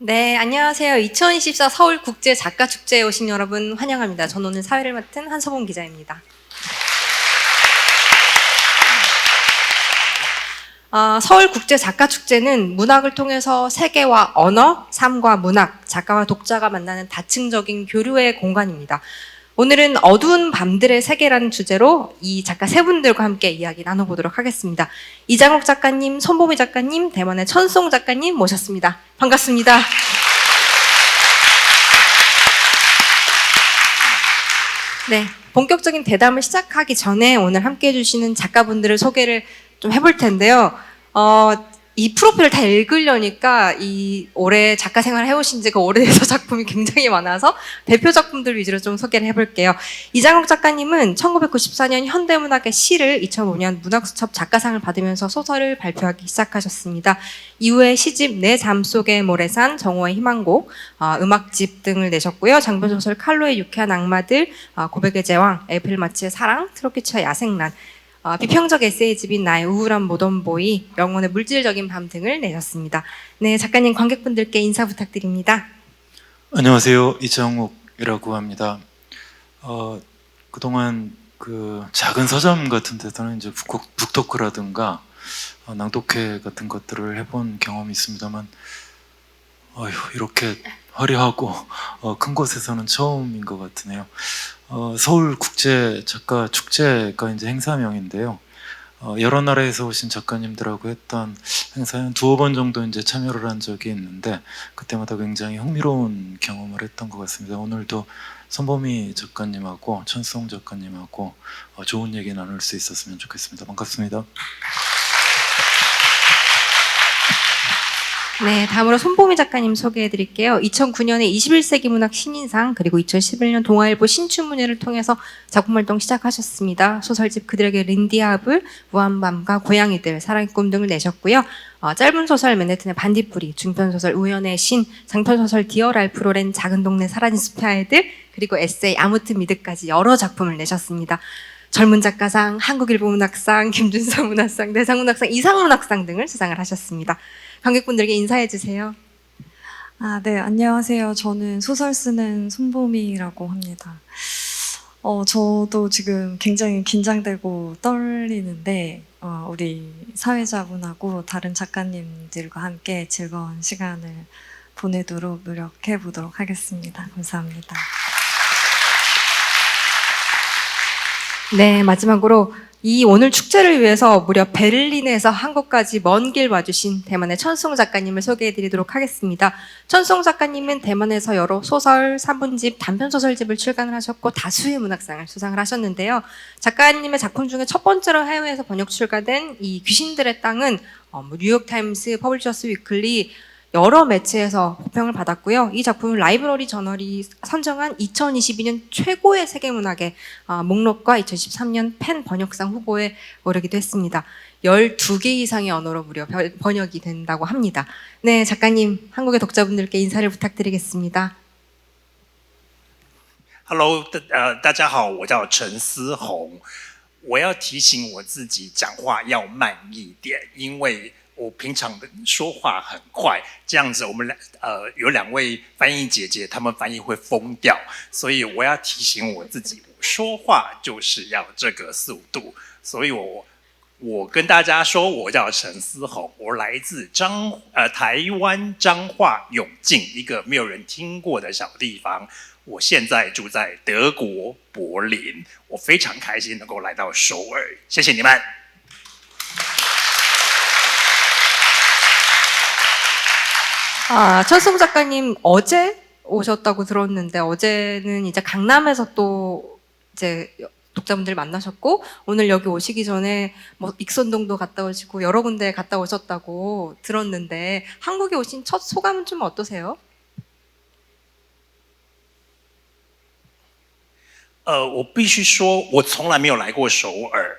네, 안녕하세요. 2024 서울국제작가축제에 오신 여러분 환영합니다. 저는 오늘 사회를 맡은 한서봉 기자입니다. 서울국제작가축제는 문학을 통해서 세계와 언어, 삶과 문학, 작가와 독자가 만나는 다층적인 교류의 공간입니다. 오늘은 어두운 밤들의 세계라는 주제로 이 작가 세 분들과 함께 이야기 나눠보도록 하겠습니다. 이장옥 작가님, 손보미 작가님, 대만의 천송 작가님 모셨습니다. 반갑습니다. 네, 본격적인 대담을 시작하기 전에 오늘 함께 해주시는 작가분들을 소개를 좀 해볼 텐데요. 이 프로필을 다 읽으려니까 이 올해 작가 생활을 해오신 지가 오래돼서 작품이 굉장히 많아서 대표 작품들 위주로 좀 소개를 해볼게요. 이장옥 작가님은 1994년 현대문학의 시를 2005년 문학수첩 작가상을 받으면서 소설을 발표하기 시작하셨습니다. 이후에 시집 내 잠 속의 모래산, 정오의 희망곡, 음악집 등을 내셨고요. 장편소설 칼로의 유쾌한 악마들, 고백의 제왕, 에이플마치의 사랑, 트로키츠의 야생란, 비평적 에세이집인 나의 우울한 모던보이, 영혼의 물질적인 밤 등을 내셨습니다. 네, 작가님 관객분들께 인사 부탁드립니다. 안녕하세요. 이정욱이라고 합니다. 그동안 그 작은 서점 같은 데서는 이제 북토크라든가 낭독회 같은 것들을 해본 경험이 있습니다만 이렇게 화려하고 큰 곳에서는 처음인 것 같으네요. 서울국제작가축제가 이제 행사명인데요. 여러 나라에서 오신 작가님들하고 했던 행사에 한 두어 번 정도 이제 참여를 한 적이 있는데 그때마다 굉장히 흥미로운 경험을 했던 것 같습니다. 오늘도 손보미 작가님하고 천송 작가님하고 좋은 얘기 나눌 수 있었으면 좋겠습니다. 반갑습니다. 네, 다음으로 손보미 작가님 소개해드릴게요. 2009년에 21세기 문학 신인상, 그리고 2011년 동아일보 신춘문예를 통해서 작품활동 시작하셨습니다. 소설집 그들에게 린디아블, 무한밤과 고양이들, 사랑의 꿈 등을 내셨고요. 짧은 소설 맨해튼의 반딧불이, 중편소설 우연의 신, 장편소설 디어 랄프 로렌 작은 동네 사라진 숲의 아이들, 그리고 에세이 아무튼 미드까지 여러 작품을 내셨습니다. 젊은 작가상, 한국일보 문학상, 김준서 문학상, 대상문학상, 이상문학상 등을 수상을 하셨습니다. 관객분들께 인사해 주세요. 네, 안녕하세요. 저는 소설 쓰는 손보미라고 합니다. 저도 지금 굉장히 긴장되고 떨리는데, 우리 사회자분하고 다른 작가님들과 함께 즐거운 시간을 보내도록 노력해 보도록 하겠습니다. 감사합니다. 네, 마지막으로 이 오늘 축제를 위해서 무려 베를린에서 한국까지 먼 길 와주신 대만의 천송 작가님을 소개해드리도록 하겠습니다. 천송 작가님은 대만에서 여러 소설, 산문집, 단편소설집을 출간을 하셨고 다수의 문학상을 수상을 하셨는데요. 작가님의 작품 중에 첫 번째로 해외에서 번역 출간된 이 귀신들의 땅은 뉴욕타임스, 퍼블리셔스 위클리 여러 매체에서 호평을 받았고요. 이 작품은 라이브러리 저널이 선정한 2022년 최고의 세계문학의 목록과 2013년 펜 번역상 후보에 오르기도 했습니다. 12개 이상의 언어로 무려 번역이 된다고 합니다. 네, 작가님, 한국의 독자분들께 인사를 부탁드리겠습니다. Hello， 大家好，我叫陈思宏。我要提醒我自己讲话要慢一点，因为我平常说话很快，这样子我们有两位翻译姐姐，她们翻译会疯掉，所以我要提醒我自己，我说话就是要这个速度。所以我跟大家说，我叫陈思宏，我来自台湾彰化永靖一个没有人听过的小地方。我现在住在德国柏林，我非常开心能够来到首尔，谢谢你们。 천송 작가님 어제 오셨다고 들었는데 어제는 이제 강남에서 또 이제 독자분들 만나셨고 오늘 여기 오시기 전에 뭐 익선동도 갔다 오시고 여러 군데 갔다 오셨다고 들었는데 한국에 오신 첫 소감은 좀 어떠세요? 我必须说，我从来没有来过首尔，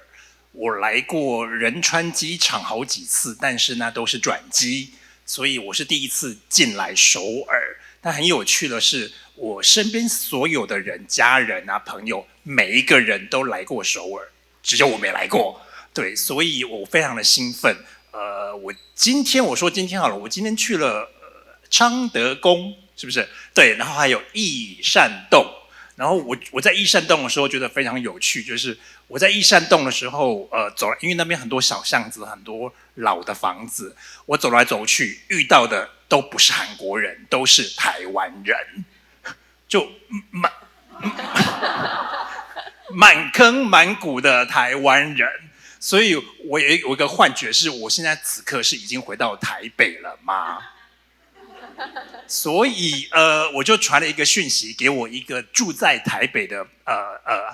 我来过仁川机场好几次，但是那都是转机。 所以我是第一次进来首尔，但很有趣的是，我身边所有的人、家人啊、朋友，每一个人都来过首尔，只有我没来过。对，所以我非常的兴奋。我今天好了，我今天去了昌德宫，是不是？对，然后还有益善洞。然后我在益善洞的时候觉得非常有趣，就是我在益善洞的时候，走，因为那边很多小巷子，很多老的房子，我走来走去遇到的都不是韩国人，都是台湾人，就满坑满谷的台湾人。所以我有一个幻觉，是我现在此刻是已经回到台北了吗？所以我就传了一个讯息给我一个住在台北的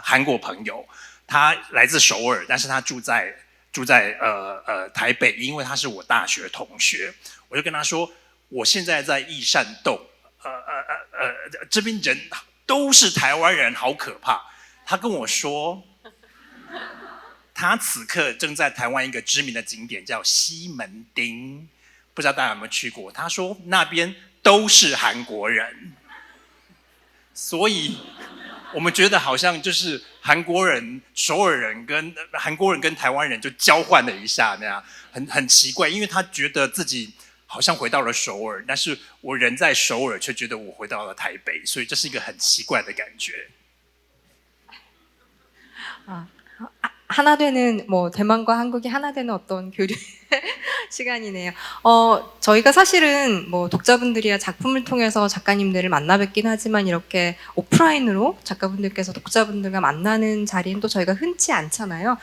韩国朋友，他来自首尔，但是他住在台北，因为他是我大学同学。我就跟他说，我现在在益善洞，这边人都是台湾人，好可怕。他跟我说，他此刻正在台湾一个知名的景点叫西门町。不知道大家有没有去过？他说那边都是韩国人，所以我们觉得好像就是韩国人、首尔人跟韩国人跟台湾人就交换了一下那样，很奇怪，因为他觉得自己好像回到了首尔，但是我人在首尔却觉得我回到了台北，所以这是一个很奇怪的感觉。 하나 되는 뭐 대만과 한국이 하나 되는 어떤 교류 시간이네요. 저희가 사실은 뭐 독자분들이야 작품을 통해서 작가님들을 만나 뵙긴 하지만 이렇게 오프라인으로 작가분들께서 독자분들과 만나는 자리는 또 저희가 흔치 않잖아요.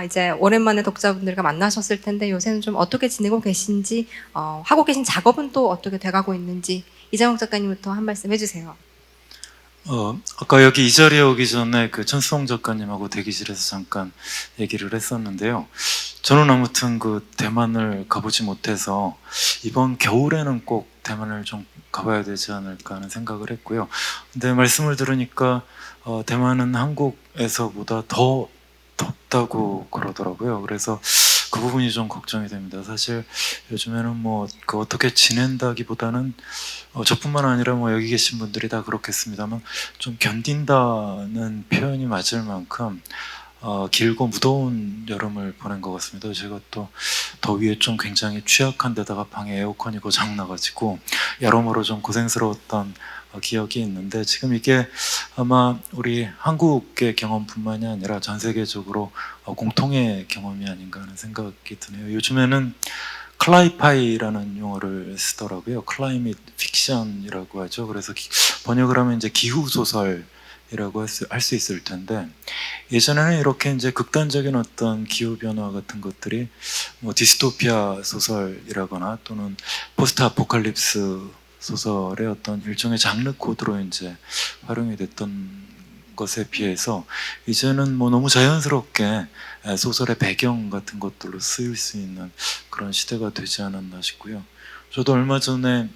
이제 오랜만에 독자분들과 만나셨을 텐데 요새는 좀 어떻게 지내고 계신지, 하고 계신 작업은 또 어떻게 돼가고 있는지 이장욱 작가님부터 한 말씀 해주세요. 아까 여기 이 자리에 오기 전에 그 천수홍 작가님하고 대기실에서 잠깐 얘기를 했었는데요. 저는 아무튼 그 대만을 가보지 못해서 이번 겨울에는 꼭 대만을 좀 가봐야 되지 않을까 하는 생각을 했고요. 근데 말씀을 들으니까 대만은 한국에서보다 더 덥다고 그러더라고요. 그래서 그 부분이 좀 걱정이 됩니다. 사실 요즘에는 뭐 그 어떻게 지낸다기보다는 저뿐만 아니라 뭐 여기 계신 분들이 다 그렇겠습니다만 좀 견딘다는 표현이 맞을 만큼 길고 무더운 여름을 보낸 것 같습니다. 제가 또 더위에 좀 굉장히 취약한 데다가 방에 에어컨이 고장 나가지고 여러모로 좀 고생스러웠던 기억이 있는데, 지금 이게 아마 우리 한국의 경험뿐만이 아니라 전 세계적으로 공통의 경험이 아닌가 하는 생각이 드네요. 요즘에는 클라이파이라는 용어를 쓰더라고요. 클라이밋 픽션이라고 하죠. 그래서 번역을 하면 이제 기후 소설이라고 할 수 있을 텐데, 예전에는 이렇게 이제 극단적인 어떤 기후 변화 같은 것들이 뭐 디스토피아 소설이라거나 또는 포스트 아포칼립스 소설의 어떤 일종의 장르 코드로 이제 활용이 됐던 것에 비해서 이제는 뭐 너무 자연스럽게 소설의 배경 같은 것들로 쓰일 수 있는 그런 시대가 되지 않았나 싶고요. 저도 얼마 전에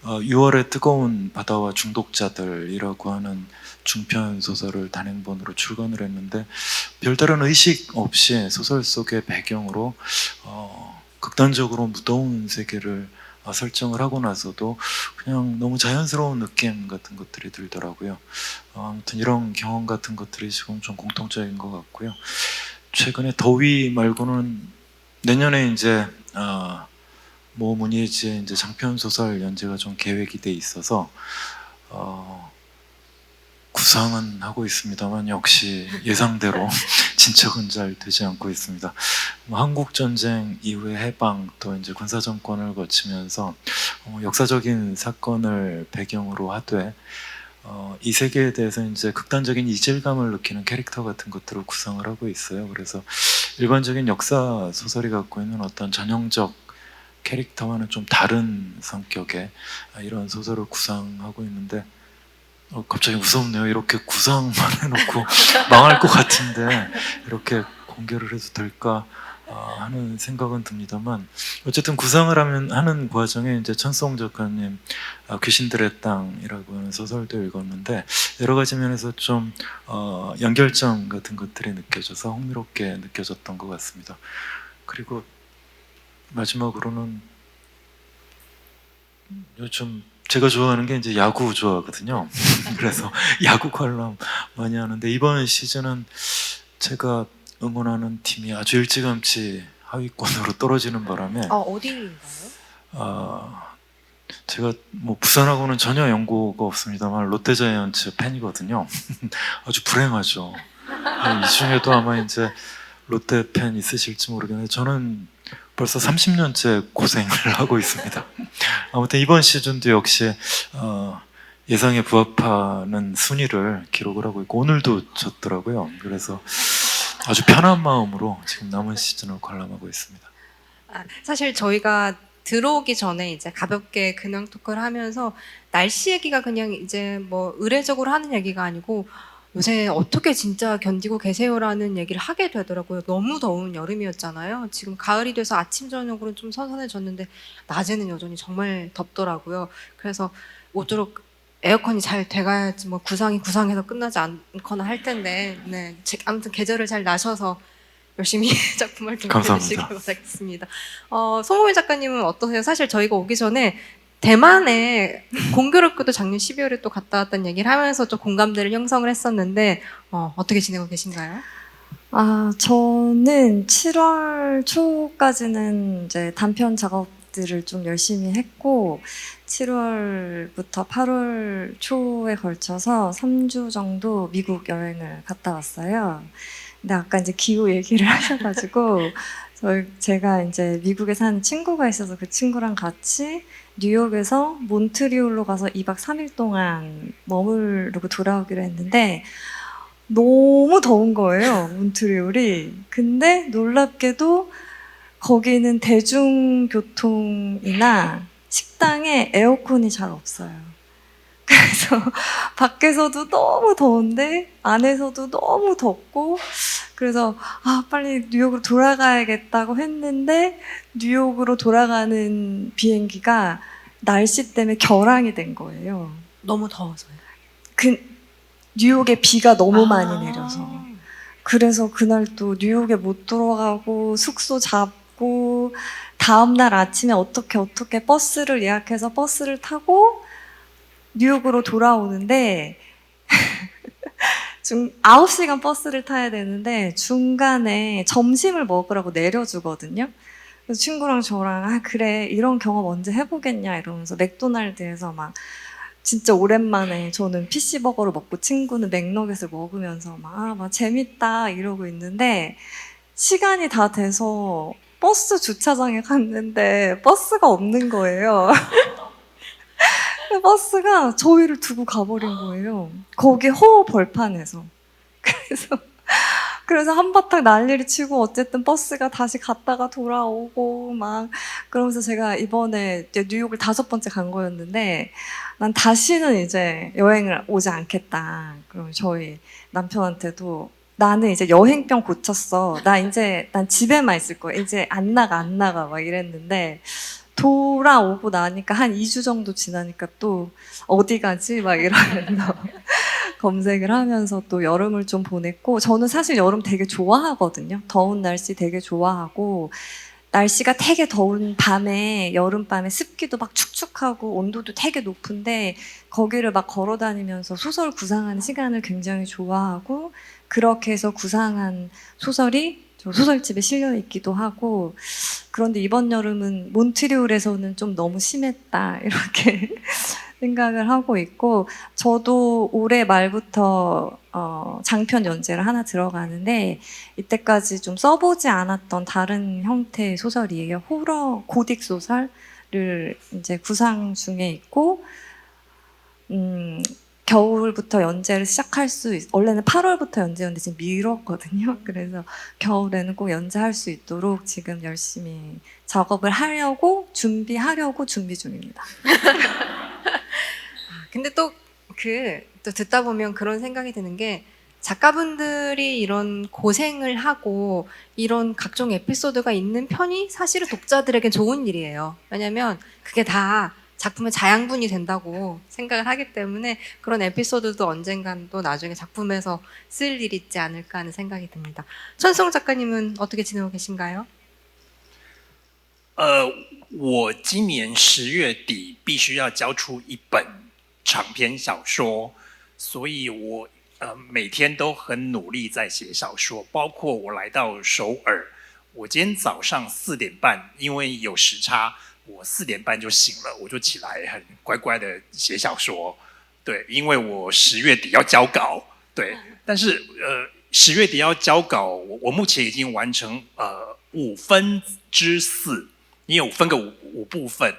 6월의 뜨거운 바다와 중독자들이라고 하는 중편 소설을 단행본으로 출간을 했는데, 별다른 의식 없이 소설 속의 배경으로 극단적으로 무더운 세계를 설정을 하고 나서도 그냥 너무 자연스러운 느낌 같은 것들이 들더라고요. 아무튼 이런 경험 같은 것들이 지금 좀 공통적인 것 같고요. 최근에 더위 말고는 내년에 이제 모 문예지에 이제 장편 소설 연재가 좀 계획이 돼 있어서 구상은 하고 있습니다만 역시 예상대로 진척은 잘 되지 않고 있습니다. 한국 전쟁 이후의 해방, 또 이제 군사 정권을 거치면서 역사적인 사건을 배경으로 하되 이 세계에 대해서 이제 극단적인 이질감을 느끼는 캐릭터 같은 것들을 구상을 하고 있어요. 그래서 일반적인 역사 소설이 갖고 있는 어떤 전형적 캐릭터와는 좀 다른 성격의 이런 소설을 구상하고 있는데, 갑자기 무섭네요. 이렇게 구상만 해놓고 망할 것 같은데 이렇게 공개를 해도 될까 하는 생각은 듭니다만, 어쨌든 구상을 하는 과정에 이제 천수홍 작가님 귀신들의 땅이라고 하는 소설도 읽었는데, 여러 가지 면에서 좀 연결점 같은 것들이 느껴져서 흥미롭게 느껴졌던 것 같습니다. 그리고 마지막으로는 요즘 제가 좋아하는 게 이제 야구 좋아하거든요. 그래서 야구 관람 많이 하는데, 이번 시즌은 제가 응원하는 팀이 아주 일찌감치 하위권으로 떨어지는 바람에 어디인가요? 제가 뭐 부산하고는 전혀 연고가 없습니다만 롯데자이언츠 팬이거든요. 아주 불행하죠. 이 중에도 아마 이제 롯데 팬 있으실지 모르겠는데 저는 벌써 30년째 고생을 하고 있습니다. 아무튼 이번 시즌도 역시 예상에 부합하는 순위를 기록을 하고 있고 오늘도 졌더라고요. 그래서 아주 편한 마음으로 지금 남은 시즌을 관람하고 있습니다. 사실 저희가 들어오기 전에 이제 가볍게 근황 토크를 하면서 날씨 얘기가 그냥 이제 뭐 의례적으로 하는 얘기가 아니고 요새 어떻게 진짜 견디고 계세요라는 얘기를 하게 되더라고요. 너무 더운 여름이었잖아요. 지금 가을이 돼서 아침 저녁으로는 좀 선선해졌는데 낮에는 여전히 정말 덥더라고요. 그래서 모쪼록 에어컨이 잘 돼가야지 뭐 구상이 구상해서 끝나지 않거나 할 텐데 네, 아무튼 계절을 잘 나셔서 열심히 작품 활동해주시길 바라겠습니다. 송호민 작가님은 어떠세요? 사실 저희가 오기 전에 대만에 공교롭게도 작년 12월에 또 갔다 왔다는 얘기를 하면서 좀 공감대를 형성을 했었는데 어떻게 지내고 계신가요? 저는 7월 초까지는 이제 단편 작업들을 좀 열심히 했고 7월부터 8월 초에 걸쳐서 3주 정도 미국 여행을 갔다 왔어요. 근데 아까 이제 기후 얘기를 하셔가지고 제가 이제 미국에 사는 친구가 있어서 그 친구랑 같이 뉴욕에서 몬트리올로 가서 2박 3일 동안 머무르고 돌아오기로 했는데 너무 더운 거예요, 몬트리올이. 근데 놀랍게도 거기는 대중교통이나 식당에 에어컨이 잘 없어요. 그래서 밖에서도 너무 더운데 안에서도 너무 덥고 그래서 빨리 뉴욕으로 돌아가야겠다고 했는데 뉴욕으로 돌아가는 비행기가 날씨 때문에 결항이 된 거예요. 너무 더워서요. 뉴욕에 비가 너무 많이 내려서. 그래서 그날 또 뉴욕에 못 들어가고 숙소 잡고 다음날 아침에 어떻게 버스를 예약해서 버스를 타고 뉴욕으로 돌아오는데 9시간 버스를 타야 되는데 중간에 점심을 먹으라고 내려주거든요. 그래서 친구랑 저랑 그래 이런 경험 언제 해보겠냐 이러면서 맥도날드에서 막 진짜 오랜만에 저는 피시버거를 먹고 친구는 맥너겟을 먹으면서 막 재밌다 이러고 있는데 시간이 다 돼서 버스 주차장에 갔는데 버스가 없는 거예요. 버스가 저희를 두고 가버린 거예요. 거기 허 벌판에서. 그래서 한바탕 난리를 치고 어쨌든 버스가 다시 갔다가 돌아오고 막 그러면서 제가 이번에 이제 뉴욕을 5번째 간 거였는데 난 다시는 이제 여행을 오지 않겠다. 그럼 저희 남편한테도 나는 이제 여행병 고쳤어. 난 집에만 있을 거야. 이제 안 나가 막 이랬는데 돌아오고 나니까 한 2주 정도 지나니까 또 어디 가지? 막 이러면서 검색을 하면서 또 여름을 좀 보냈고 저는 사실 여름 되게 좋아하거든요. 더운 날씨 되게 좋아하고 날씨가 되게 더운 밤에 여름밤에 습기도 막 축축하고 온도도 되게 높은데 거기를 막 걸어 다니면서 소설 구상하는 시간을 굉장히 좋아하고 그렇게 해서 구상한 소설이 저 소설집에 실려 있기도 하고 그런데 이번 여름은 몬트리올에서는 좀 너무 심했다 이렇게 생각을 하고 있고 저도 올해 말부터 장편 연재를 하나 들어가는데 이때까지 좀 써보지 않았던 다른 형태의 소설이에요. 호러 고딕 소설을 이제 구상 중에 있고 겨울부터 연재를 시작할 원래는 8월부터 연재였는데 지금 미뤘거든요. 그래서 겨울에는 꼭 연재할 수 있도록 지금 열심히 작업을 하려고 준비 중입니다. 근데 또 듣다 보면 그런 생각이 드는 게 작가분들이 이런 고생을 하고 이런 각종 에피소드가 있는 편이 사실은 독자들에게 좋은 일이에요. 왜냐면 그게 다 작품의 자양분이 된다고 생각을 하기 때문에 그런 에피소드도 언젠간 또 나중에 작품에서 쓸 일이 있지 않을까 하는 생각이 듭니다. 천성 작가님은 어떻게 지내고 계신가요? 我今年10月底必须要交出一本长篇小说，所以我每天都很努力在写小说，包括我来到首尔，我今天早上4点半，因为有时差。我4点半就醒了，我就起来很乖乖的写小说。对，因为我10月底要交稿。对，但是10月底要交稿，我目前已经完成4/5，因为我分个五部分，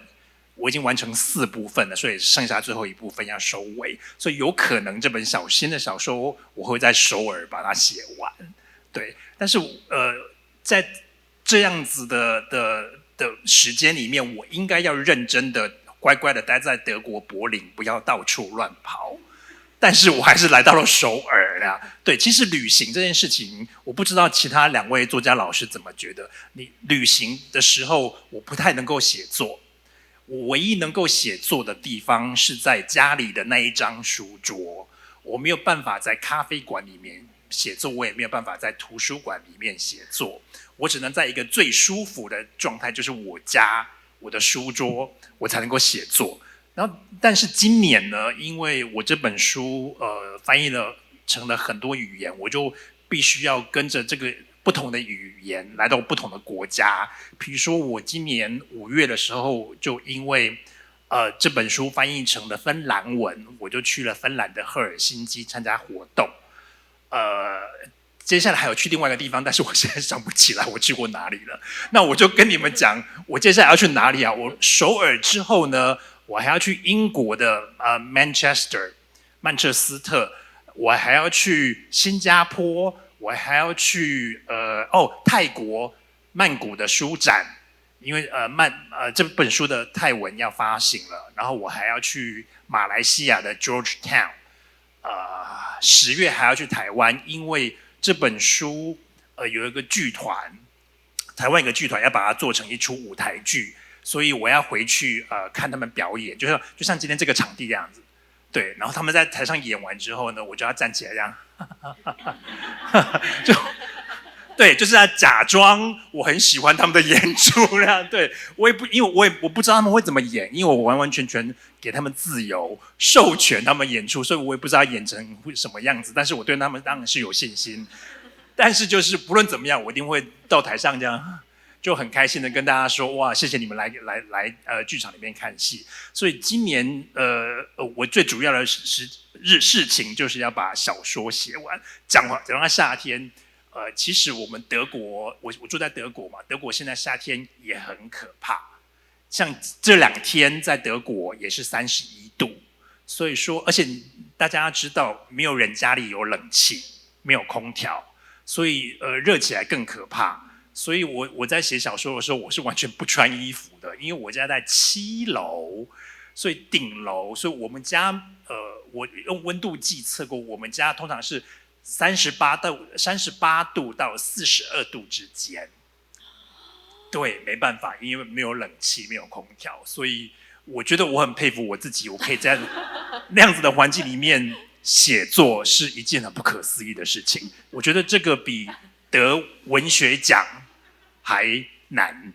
我已经完成4部分了，所以剩下最后一部分要收尾，所以有可能这本新的小说我会在首尔把它写完。对，但是在这样子的时间里面，我应该要认真的、乖乖的待在德国柏林，不要到处乱跑。但是我还是来到了首尔啦。对，其实旅行这件事情，我不知道其他2位作家老师怎么觉得。你旅行的时候，我不太能够写作。我唯一能够写作的地方是在家里的那一张书桌，我没有办法在咖啡馆里面写作，我也没有办法在图书馆里面写作。我只能在一个最舒服的状态，就是我家我的书桌，我才能够写作。然后，但是今年呢，因为我这本书翻译成了很多语言，我就必须要跟着这个不同的语言来到不同的国家。比如说，我今年5月的时候，就因为这本书翻译成了芬兰文，我就去了芬兰的赫尔辛基参加活动。接下来还有去另外一个地方，但是我现在想不起来我去过哪里了。那我就跟你们讲，我接下来要去哪里啊？我首尔之后呢，我还要去英国的Manchester 曼彻斯特，我还要去新加坡，我还要去泰国曼谷的书展，因为这本书的泰文要发行了，然后我还要去马来西亚的 Georgetown， 10月还要去台湾，因为这本书有一个剧团，台湾有个剧团要把它做成一出舞台剧，所以我要回去看他们表演，就像今天这个场地这样子。对，然后他们在台上演完之后呢，我就要站起来这样，对，就是要假装我很喜欢他们的演出这样。对，因为我不知道他们会怎么演，因为我完完全全给他们自由，授权他们演出，所以我也不知道演成会什么样子。但是我对他们当然是有信心。但是就是不论怎么样，我一定会到台上这样，就很开心的跟大家说，哇，谢谢你们来剧场里面看戏。所以今年我最主要的事情就是要把小说写完。讲到夏天。其实我们德国，我住在德国嘛，德国现在夏天也很可怕，像这2天在德国也是31度，所以说，而且大家知道，没有人家里有冷气，没有空调，所以热起来更可怕。所以我在写小说的时候，我是完全不穿衣服的，因为我家在7楼，所以顶楼，所以我们家我用温度计测过，我们家通常是38度到42度之间。对，没办法，因为没有冷气，没有空调，所以我觉得我很佩服我自己，我可以在那样子的环境里面写作，是一件很不可思议的事情。我觉得这个比得文学奖还难。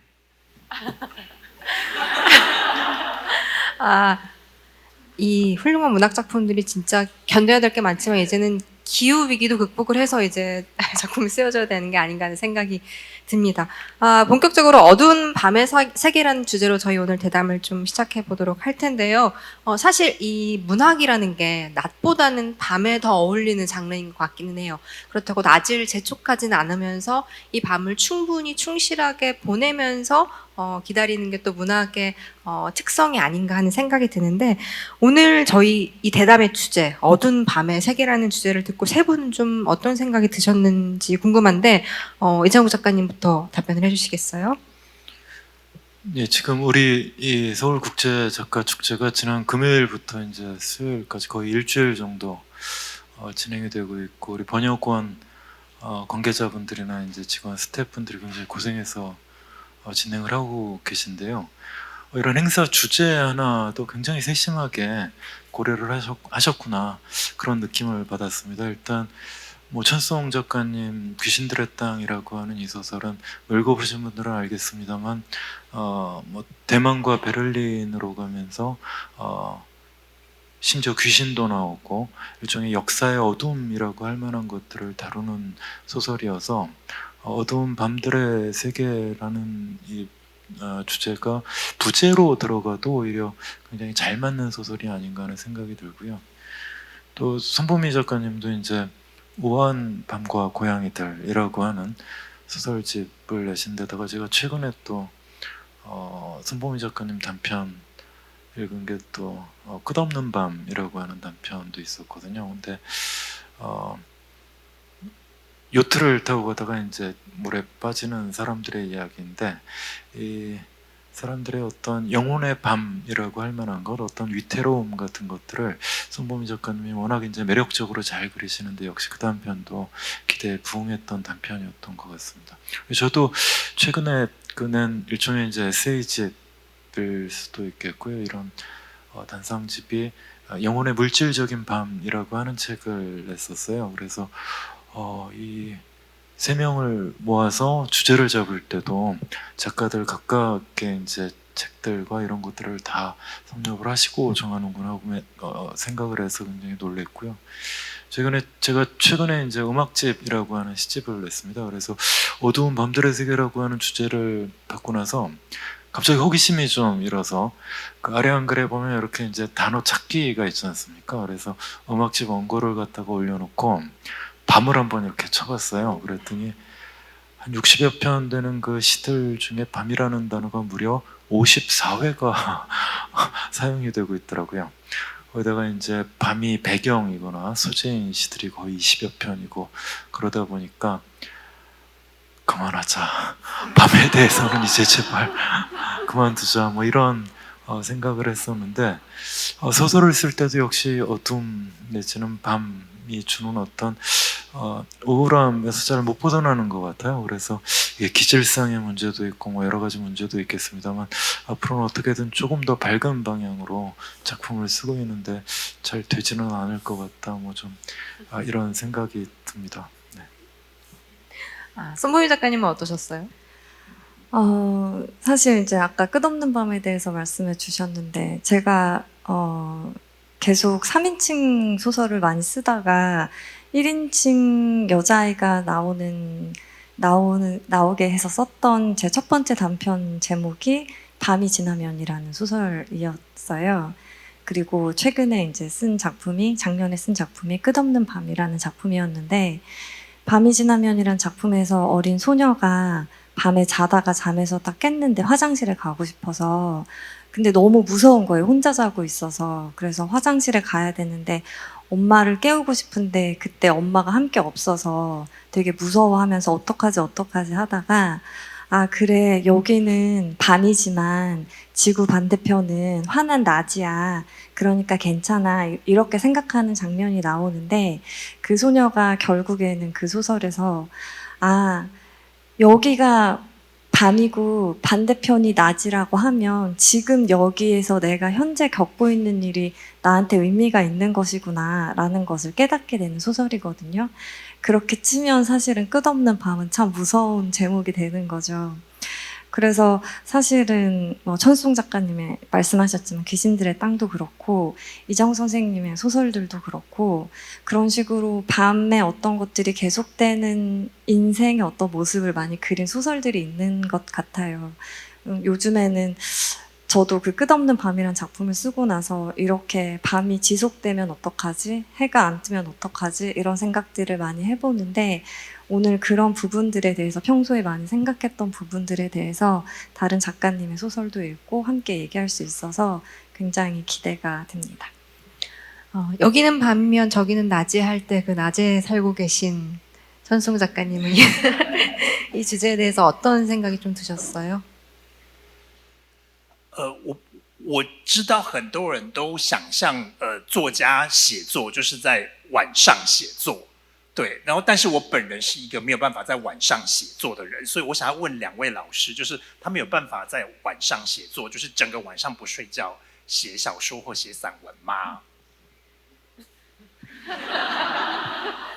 이 훌륭한 문학 작품들이 진짜 견뎌야 될 게 많지만 이제는 기후 위기도 극복을 해서 이제 작품이 쓰여져야 되는 게 아닌가 하는 생각이 듭니다. 본격적으로 어두운 밤의 세계라는 주제로 저희 오늘 대담을 좀 시작해 보도록 할 텐데요. 사실 이 문학이라는 게 낮보다는 밤에 더 어울리는 장르인 것 같기는 해요. 그렇다고 낮을 재촉하지는 않으면서 이 밤을 충분히 충실하게 보내면서 기다리는 게 또 문학의 특성이 아닌가 하는 생각이 드는데, 오늘 저희 이 대담의 주제, 어두운 밤의 세계라는 주제를 듣고 세 분은 좀 어떤 생각이 드셨는지 궁금한데, 이창국 작가님부터 답변을 해주시겠어요? 예, 지금 우리 이 서울국제작가축제가 지난 금요일부터 이제 수요일까지 거의 일주일 정도 진행이 되고 있고, 우리 번역원 관계자분들이나 이제 직원 스태프분들이 굉장히 고생해서 진행을 하고 계신데요. 이런 행사 주제 하나도 굉장히 세심하게 고려를 하셨구나, 그런 느낌을 받았습니다. 일단 뭐 천송 작가님 귀신들의 땅이라고 하는 이 소설은 읽어보신 분들은 알겠습니다만 뭐 대만과 베를린으로 가면서 심지어 귀신도 나오고 일종의 역사의 어둠이라고 할 만한 것들을 다루는 소설이어서 어두운 밤들의 세계라는 이 주제가 부제로 들어가도 오히려 굉장히 잘 맞는 소설이 아닌가 하는 생각이 들고요. 또 손보미 작가님도 이제 우아한 밤과 고양이들이라고 하는 소설집을 내신 데다가 제가 최근에 또 손보미 작가님 단편 읽은 게 또 끝없는 밤이라고 하는 단편도 있었거든요. 근데 요트를 타고 가다가 이제 물에 빠지는 사람들의 이야기인데, 이 사람들의 어떤 영혼의 밤이라고 할 만한 것, 어떤 위태로움 같은 것들을 손보미 작가님이 워낙 이제 매력적으로 잘 그리시는데, 역시 그 단편도 기대에 부응했던 단편이었던 것 같습니다. 저도 최근에 낸 일종의 이제 에세이집일 수도 있겠고요. 이런 단상집이 영혼의 물질적인 밤이라고 하는 책을 냈었어요. 그래서 이 세 명을 모아서 주제를 잡을 때도 작가들 각각의 이제 책들과 이런 것들을 다 섭렵을 하시고 정하는구나 하고 생각을 해서 굉장히 놀랬고요. 제가 최근에 이제 음악집이라고 하는 시집을 냈습니다. 그래서 어두운 밤들의 세계라고 하는 주제를 받고 나서 갑자기 호기심이 좀 일어서 그 아래 한글에 보면 이렇게 이제 단어 찾기가 있지 않습니까? 그래서 음악집 원고를 갖다가 올려놓고 밤을 한번 이렇게 쳐봤어요. 그랬더니 한 60여 편 되는 그 시들 중에 밤이라는 단어가 무려 54회가 사용이 되고 있더라고요. 거기다가 이제 밤이 배경이거나 소재인 시들이 거의 20여 편이고, 그러다 보니까 그만하자. 밤에 대해서는 이제 제발 그만두자. 뭐 이런 생각을 했었는데, 소설을 쓸 때도 역시 어둠 내지는 밤이 주는 어떤 우울함에서 잘 못 벗어나는 것 같아요. 그래서 이게 기질상의 문제도 있고 뭐 여러 가지 문제도 있겠습니다만, 앞으로는 어떻게든 조금 더 밝은 방향으로 작품을 쓰고 있는데 잘 되지는 않을 것 같다. 뭐 좀 이런 생각이 듭니다. 네. 손보미 작가님은 어떠셨어요? 사실 이제 아까 끝없는 밤에 대해서 말씀해 주셨는데, 제가 계속 3인칭 소설을 많이 쓰다가 1인칭 여자아이가 나오게 해서 썼던 제 첫 번째 단편 제목이 밤이 지나면이라는 소설이었어요. 그리고 최근에 이제 작년에 쓴 작품이 끝없는 밤이라는 작품이었는데, 밤이 지나면이란 작품에서 어린 소녀가 밤에 자다가 잠에서 딱 깼는데 화장실에 가고 싶어서, 근데 너무 무서운 거예요. 혼자 자고 있어서. 그래서 화장실에 가야 되는데 엄마를 깨우고 싶은데 그때 엄마가 함께 없어서 되게 무서워하면서 어떡하지 하다가, 아, 그래, 여기는 밤이지만 지구 반대편은 환한 낮이야. 그러니까 괜찮아. 이렇게 생각하는 장면이 나오는데, 그 소녀가 결국에는 그 소설에서, 아, 여기가 밤이고 반대편이 낮이라고 하면 지금 여기에서 내가 현재 겪고 있는 일이 나한테 의미가 있는 것이구나 라는 것을 깨닫게 되는 소설이거든요. 그렇게 치면 사실은 끝없는 밤은 참 무서운 제목이 되는 거죠. 그래서 사실은 천수동 작가님의 말씀하셨지만 귀신들의 땅도 그렇고 이정 선생님의 소설들도 그렇고, 그런 식으로 밤에 어떤 것들이 계속되는 인생의 어떤 모습을 많이 그린 소설들이 있는 것 같아요. 요즘에는 저도 그 끝없는 밤이란 작품을 쓰고 나서 이렇게 밤이 지속되면 어떡하지? 해가 안 뜨면 어떡하지? 이런 생각들을 많이 해보는데, 오늘 그런 부분들에 대해서 평소에 많이 생각했던 부분들에 대해서 다른 작가님의 소설도 읽고 함께 얘기할 수 있어서 굉장히 기대가 됩니다. 여기는 밤이면 저기는 낮이 할 때 그 낮에 살고 계신 천승 작가님은 이 주제에 대해서 어떤 생각이 좀 드셨어요? 我知道很多人都想象作家写作就是在晚上写作，对，然后但是我本人是一个没有办法在晚上写作的人，所以我想要问两位老师，就是他们有办法在晚上写作，就是整个晚上不睡觉写小说或写散文吗？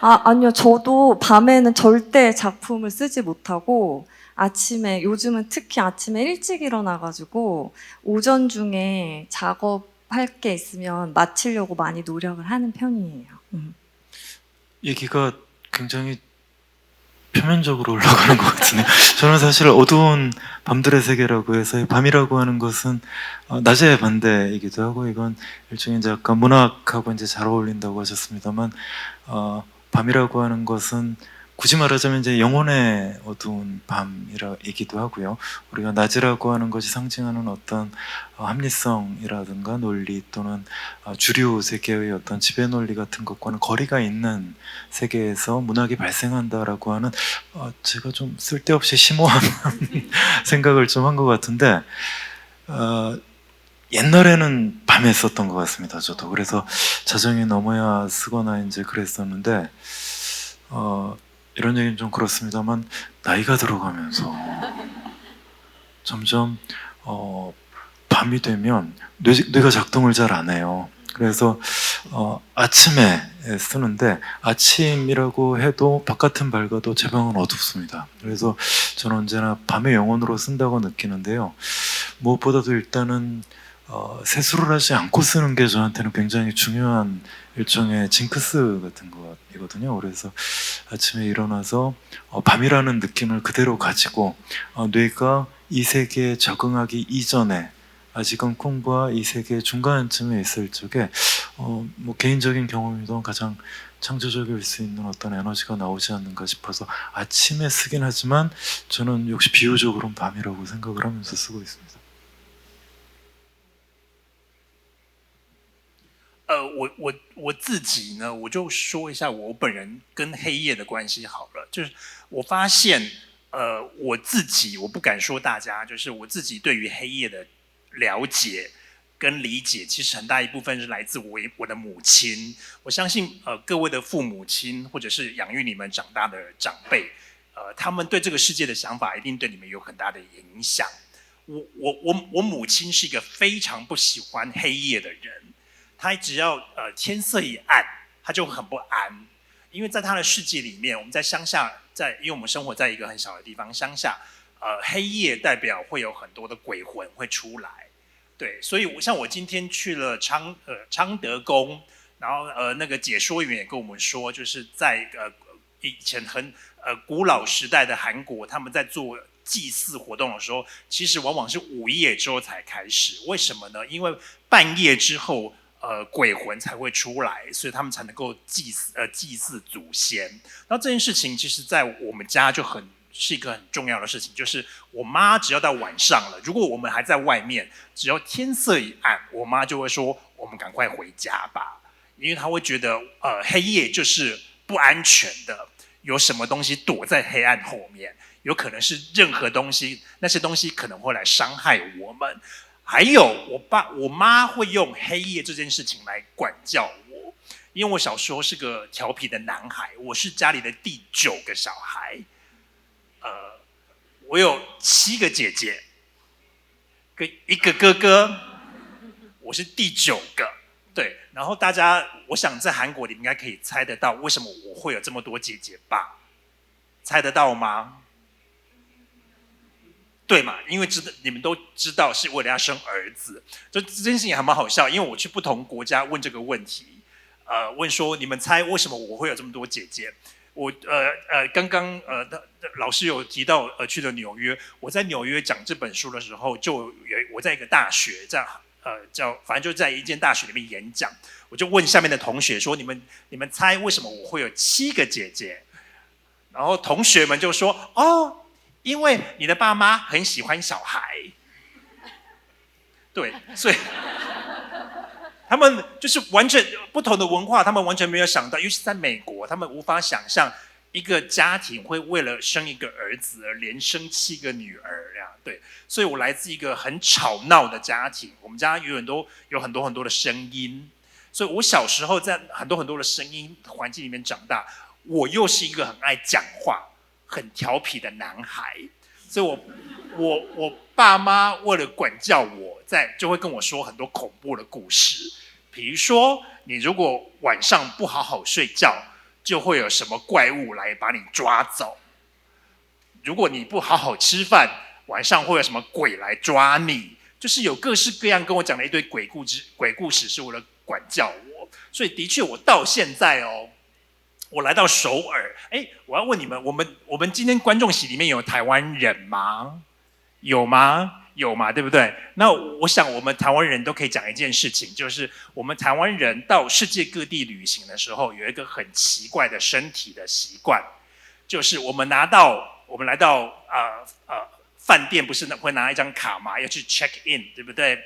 아니요. 저도 밤에는 절대 작품을 쓰지 못하고, 요즘은 특히 아침에 일찍 일어나가지고 오전 중에 작업할 게 있으면 마치려고 많이 노력을 하는 편이에요. 얘기가 굉장히 표면적으로 올라가는 것 같은데 저는 사실 어두운 밤들의 세계라고 해서 이 밤이라고 하는 것은 낮의 반대이기도 하고 이건 일종의 이제 아까 문학하고 이제 잘 어울린다고 하셨습니다만 밤이라고 하는 것은 굳이 말하자면 이제 영혼의 어두운 밤이기도 하고요. 우리가 낮이라고 하는 것이 상징하는 어떤 합리성이라든가 논리 또는 주류 세계의 어떤 지배 논리 같은 것과는 거리가 있는 세계에서 문학이 발생한다라고 하는 제가 좀 쓸데없이 심오한 생각을 좀 한 것 같은데 옛날에는 밤에 썼던 것 같습니다. 저도 그래서 자정이 넘어야 쓰거나 이제 그랬었는데 이런 얘기는 좀 그렇습니다만 나이가 들어가면서 점점 밤이 되면 뇌가 작동을 잘 안 해요. 그래서 아침에 쓰는데 아침이라고 해도 바깥은 밝아도 제 방은 어둡습니다. 그래서 저는 언제나 밤의 영혼으로 쓴다고 느끼는데요. 무엇보다도 일단은 세수를 하지 않고 쓰는 게 저한테는 굉장히 중요한 일종의 징크스 같은 것이거든요. 그래서 아침에 일어나서 밤이라는 느낌을 그대로 가지고 뇌가 이 세계에 적응하기 이전에 아직은 꿈과 이 세계의 중간쯤에 있을 적에 뭐 개인적인 경험이든 가장 창조적일 수 있는 어떤 에너지가 나오지 않는가 싶어서 아침에 쓰긴 하지만 저는 역시 비유적으로는 밤이라고 생각을 하면서 쓰고 있습니다. 我自己呢，我就说一下我本人跟黑夜的关系好了。就是我发现，我自己我不敢说大家，就是我自己对于黑夜的了解跟理解，其实很大一部分是来自我的母亲。我相信，各位的父母亲或者是养育你们长大的长辈，他们对这个世界的想法一定对你们有很大的影响。我母亲是一个非常不喜欢黑夜的人。他只要天色一暗，他就很不安，因为在他的世界里面，我们在乡下，因为我们生活在一个很小的地方，乡下，黑夜代表会有很多的鬼魂会出来，对，所以像我今天去了昌德宫，然后那个解说员也跟我们说，就是在以前很古老时代的韩国，他们在做祭祀活动的时候，其实往往是午夜之后才开始，为什么呢？因为半夜之后。鬼魂才会出来，所以他们才能够祭祀祖先。然后这件事情，其实在我们家是一个很重要的事情，就是我妈只要到晚上了，如果我们还在外面，只要天色一暗，我妈就会说：“我们赶快回家吧。”因为她会觉得，黑夜就是不安全的，有什么东西躲在黑暗后面，有可能是任何东西，那些东西可能会来伤害我们。还有我妈会用黑夜这件事情来管教我，因为我小时候是个调皮的男孩，我是家里的第9个小孩，我有7个姐姐，跟1个哥哥，我是第9个，对。然后大家，我想在韩国你们应该可以猜得到，为什么我会有这么多姐姐吧？猜得到吗？对嘛？因为你们都知道是为了要生儿子，这件事情还蛮好笑。因为我去不同国家问这个问题，问说你们猜为什么我会有这么多姐姐？我刚刚老师有提到去了纽约，我在纽约讲这本书的时候，我在一个大学反正就在一间大学里面演讲，我就问下面的同学说：你们猜为什么我会有7个姐姐？然后同学们就说：哦。因为你的爸妈很喜欢小孩，对，所以他们就是完全不同的文化，他们完全没有想到，尤其在美国，他们无法想象一个家庭会为了生一个儿子而连生7个女儿呀。对，所以我来自一个很吵闹的家庭，我们家永远都有很多很多的声音，所以我小时候在很多很多的声音环境里面长大，我又是一个很爱讲话。很调皮的男孩，所以我爸妈为了管教我，就会跟我说很多恐怖的故事，比如说你如果晚上不好好睡觉，就会有什么怪物来把你抓走；如果你不好好吃饭，晚上会有什么鬼来抓你。就是有各式各样跟我讲了一堆鬼故事，是为了管教我。所以的确，我到现在我来到首尔，我要问你们，我们今天观众席里面有台湾人吗？有吗？有嘛，对不对？那我想我们台湾人都可以讲一件事情，就是我们台湾人到世界各地旅行的时候，有一个很奇怪的身体的习惯，就是我们来到饭店，不是会拿一张卡嘛，要去 check in， 对不对？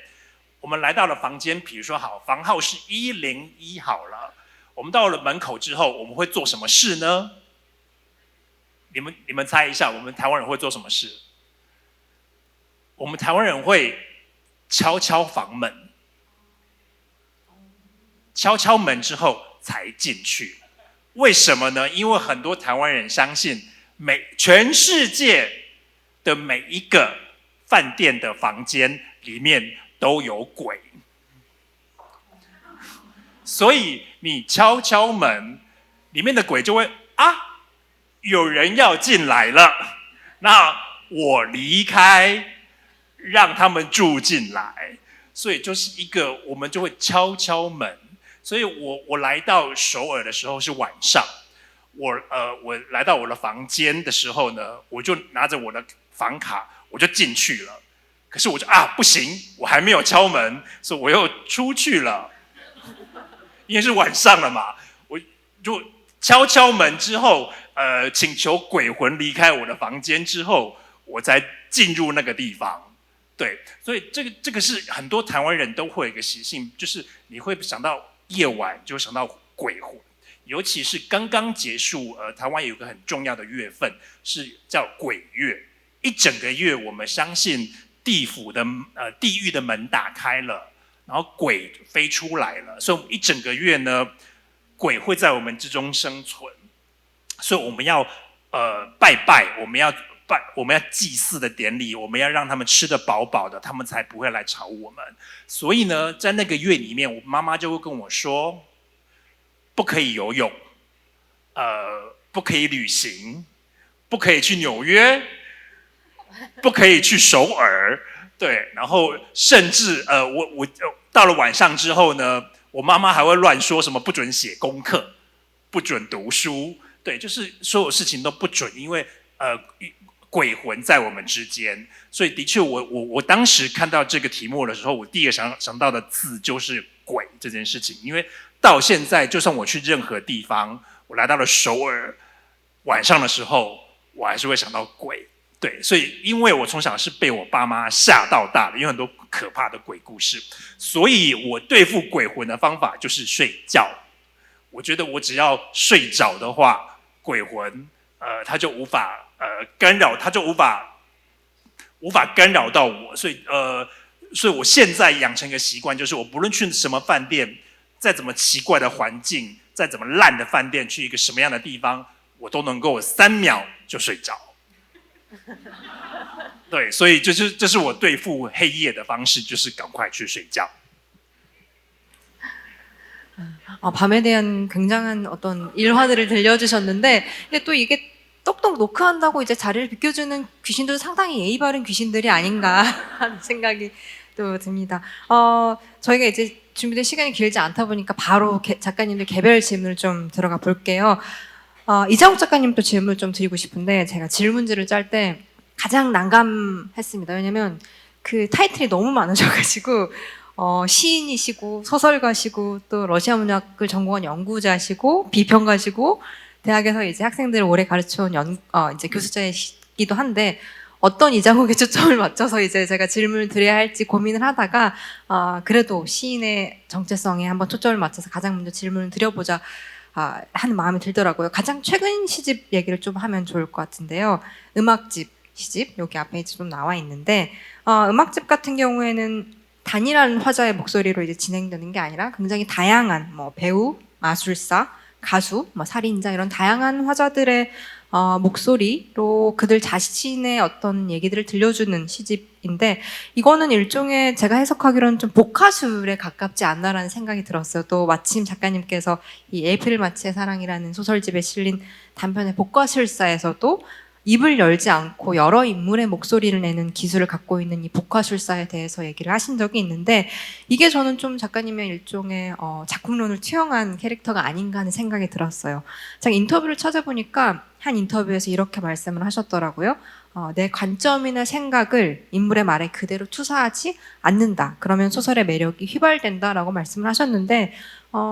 我们来到了房间，比如说好，房号是101好了，我们到了门口之后，我们会做什么事呢？你们猜一下，我们台湾人会做什么事？我们台湾人会敲敲房门，敲敲门之后才进去。为什么呢？因为很多台湾人相信全世界的每一个饭店的房间里面都有鬼，所以你敲敲门，里面的鬼就会有人要进来了，那我离开。让他们住进来，所以就是我们就会敲敲门。所以我来到首尔的时候是晚上，我来到我的房间的时候呢，我就拿着我的房卡，我就进去了。可是我就不行，我还没有敲门，所以我又出去了，因为是晚上了嘛，我就敲敲门之后，请求鬼魂离开我的房间之后，我才进入那个地方。对，所以这个是很多台湾人都会有一个习性，就是你会想到夜晚就会想到鬼魂，尤其是刚刚结束，台湾有一个很重要的月份是叫鬼月，一整个月我们相信地狱的门打开了，然后鬼飞出来了，所以我们一整个月呢，鬼会在我们之中生存，所以我们要拜拜，我们要祭祀的典礼，我们要让他们吃得饱饱的，他们才不会来吵我们。所以呢，在那个月里面，我妈妈就会跟我说，不可以游泳，不可以旅行，不可以去纽约，不可以去首尔，对，然后甚至我到了晚上之后呢，我妈妈还会乱说什么不准写功课，不准读书，对，就是所有事情都不准，因为鬼魂在我们之间，所以的确我当时看到这个题目的时候，我第一个想到的字就是鬼这件事情，因为到现在就算我去任何地方，我来到了首尔，晚上的时候我还是会想到鬼，对，所以因为我从小是被我爸妈吓到大的，因为很多可怕的鬼故事，所以我对付鬼魂的方法就是睡觉。我觉得我只要睡着的话，鬼魂他就无法干扰，他就无法干扰到我，所以我现在养成一个习惯，就是我不论去什么饭店，再怎么奇怪的环境，再怎么烂的饭店，去一个什么样的地方，我都能够3秒就睡着。对，所以这是我对付黑夜的方式，就是赶快去睡觉。 밤에 대한 굉장한 어떤 일화들을 들려주셨는데, 근데 또 이게 똑똑 노크한다고 이제 자리를 비켜주는 귀신들도 상당히 예의 바른 귀신들이 아닌가 하는 생각이 또 듭니다. 저희가 이제 준비된 시간이 길지 않다 보니까 바로 작가님들 개별 질문을 좀 들어가 볼게요. 이장욱 작가님도 질문을 좀 드리고 싶은데, 제가 질문지를 짤 때 가장 난감했습니다. 왜냐면 그 타이틀이 너무 많으셔가지고, 시인이시고 소설가시고 또 러시아 문학을 전공한 연구자시고 비평가시고 대학에서 이제 학생들을 오래 가르쳐온 이제 교수자이기도 한데, 어떤 이장욱의 초점을 맞춰서 이제 제가 질문을 드려야 할지 고민을 하다가 그래도 시인의 정체성에 한번 초점을 맞춰서 가장 먼저 질문을 드려보자 하는 마음이 들더라고요. 가장 최근 시집 얘기를 좀 하면 좋을 것 같은데요. 음악집 시집, 여기 앞에 좀 나와 있는데, 음악집 같은 경우에는 단일한 화자의 목소리로 이제 진행되는 게 아니라 굉장히 다양한 배우, 마술사, 가수, 살인자 이런 다양한 화자들의 목소리로 그들 자신의 어떤 얘기들을 들려주는 시집인데, 이거는 일종의 제가 해석하기로는 좀 복화술에 가깝지 않나라는 생각이 들었어요. 또 마침 작가님께서 이 에이프릴 마치의 사랑이라는 소설집에 실린 단편의 복화술사에서도 입을 열지 않고 여러 인물의 목소리를 내는 기술을 갖고 있는 이 복화술사에 대해서 얘기를 하신 적이 있는데 이게 저는 좀 작가님의 일종의 작품론을 투영한 캐릭터가 아닌가 하는 생각이 들었어요. 제가 인터뷰를 찾아보니까 한 인터뷰에서 이렇게 말씀을 하셨더라고요. 내 관점이나 생각을 인물의 말에 그대로 투사하지 않는다. 그러면 소설의 매력이 휘발된다라고 말씀을 하셨는데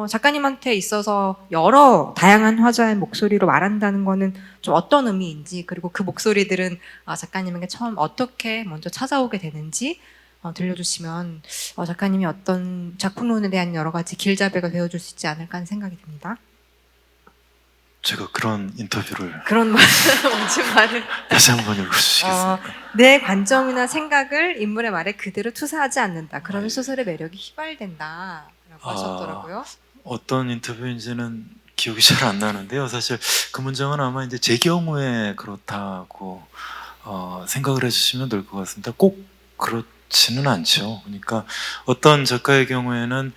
작가님한테 있어서 여러 다양한 화자의 목소리로 말한다는 거는 좀 어떤 의미인지 그리고 그 목소리들은 작가님에게 처음 어떻게 먼저 찾아오게 되는지 들려주시면 작가님이 어떤 작품론에 대한 여러 가지 길잡이가 되어줄 수 있지 않을까 하는 생각이 듭니다. 제가 그런 인터뷰를 그런 멋진 말을 다시 한번 읽어주시겠습니까? 내 관점이나 생각을 인물의 말에 그대로 투사하지 않는다. 그러면 예. 소설의 매력이 휘발된다라고 하셨더라고요. 어떤 인터뷰인지는 기억이 잘 안 나는데요. 사실 그 문장은 아마 이제 제 경우에 그렇다고 생각을 해주시면 될 것 같습니다. 꼭 그렇지는 않죠. 그러니까 어떤 작가의 경우에는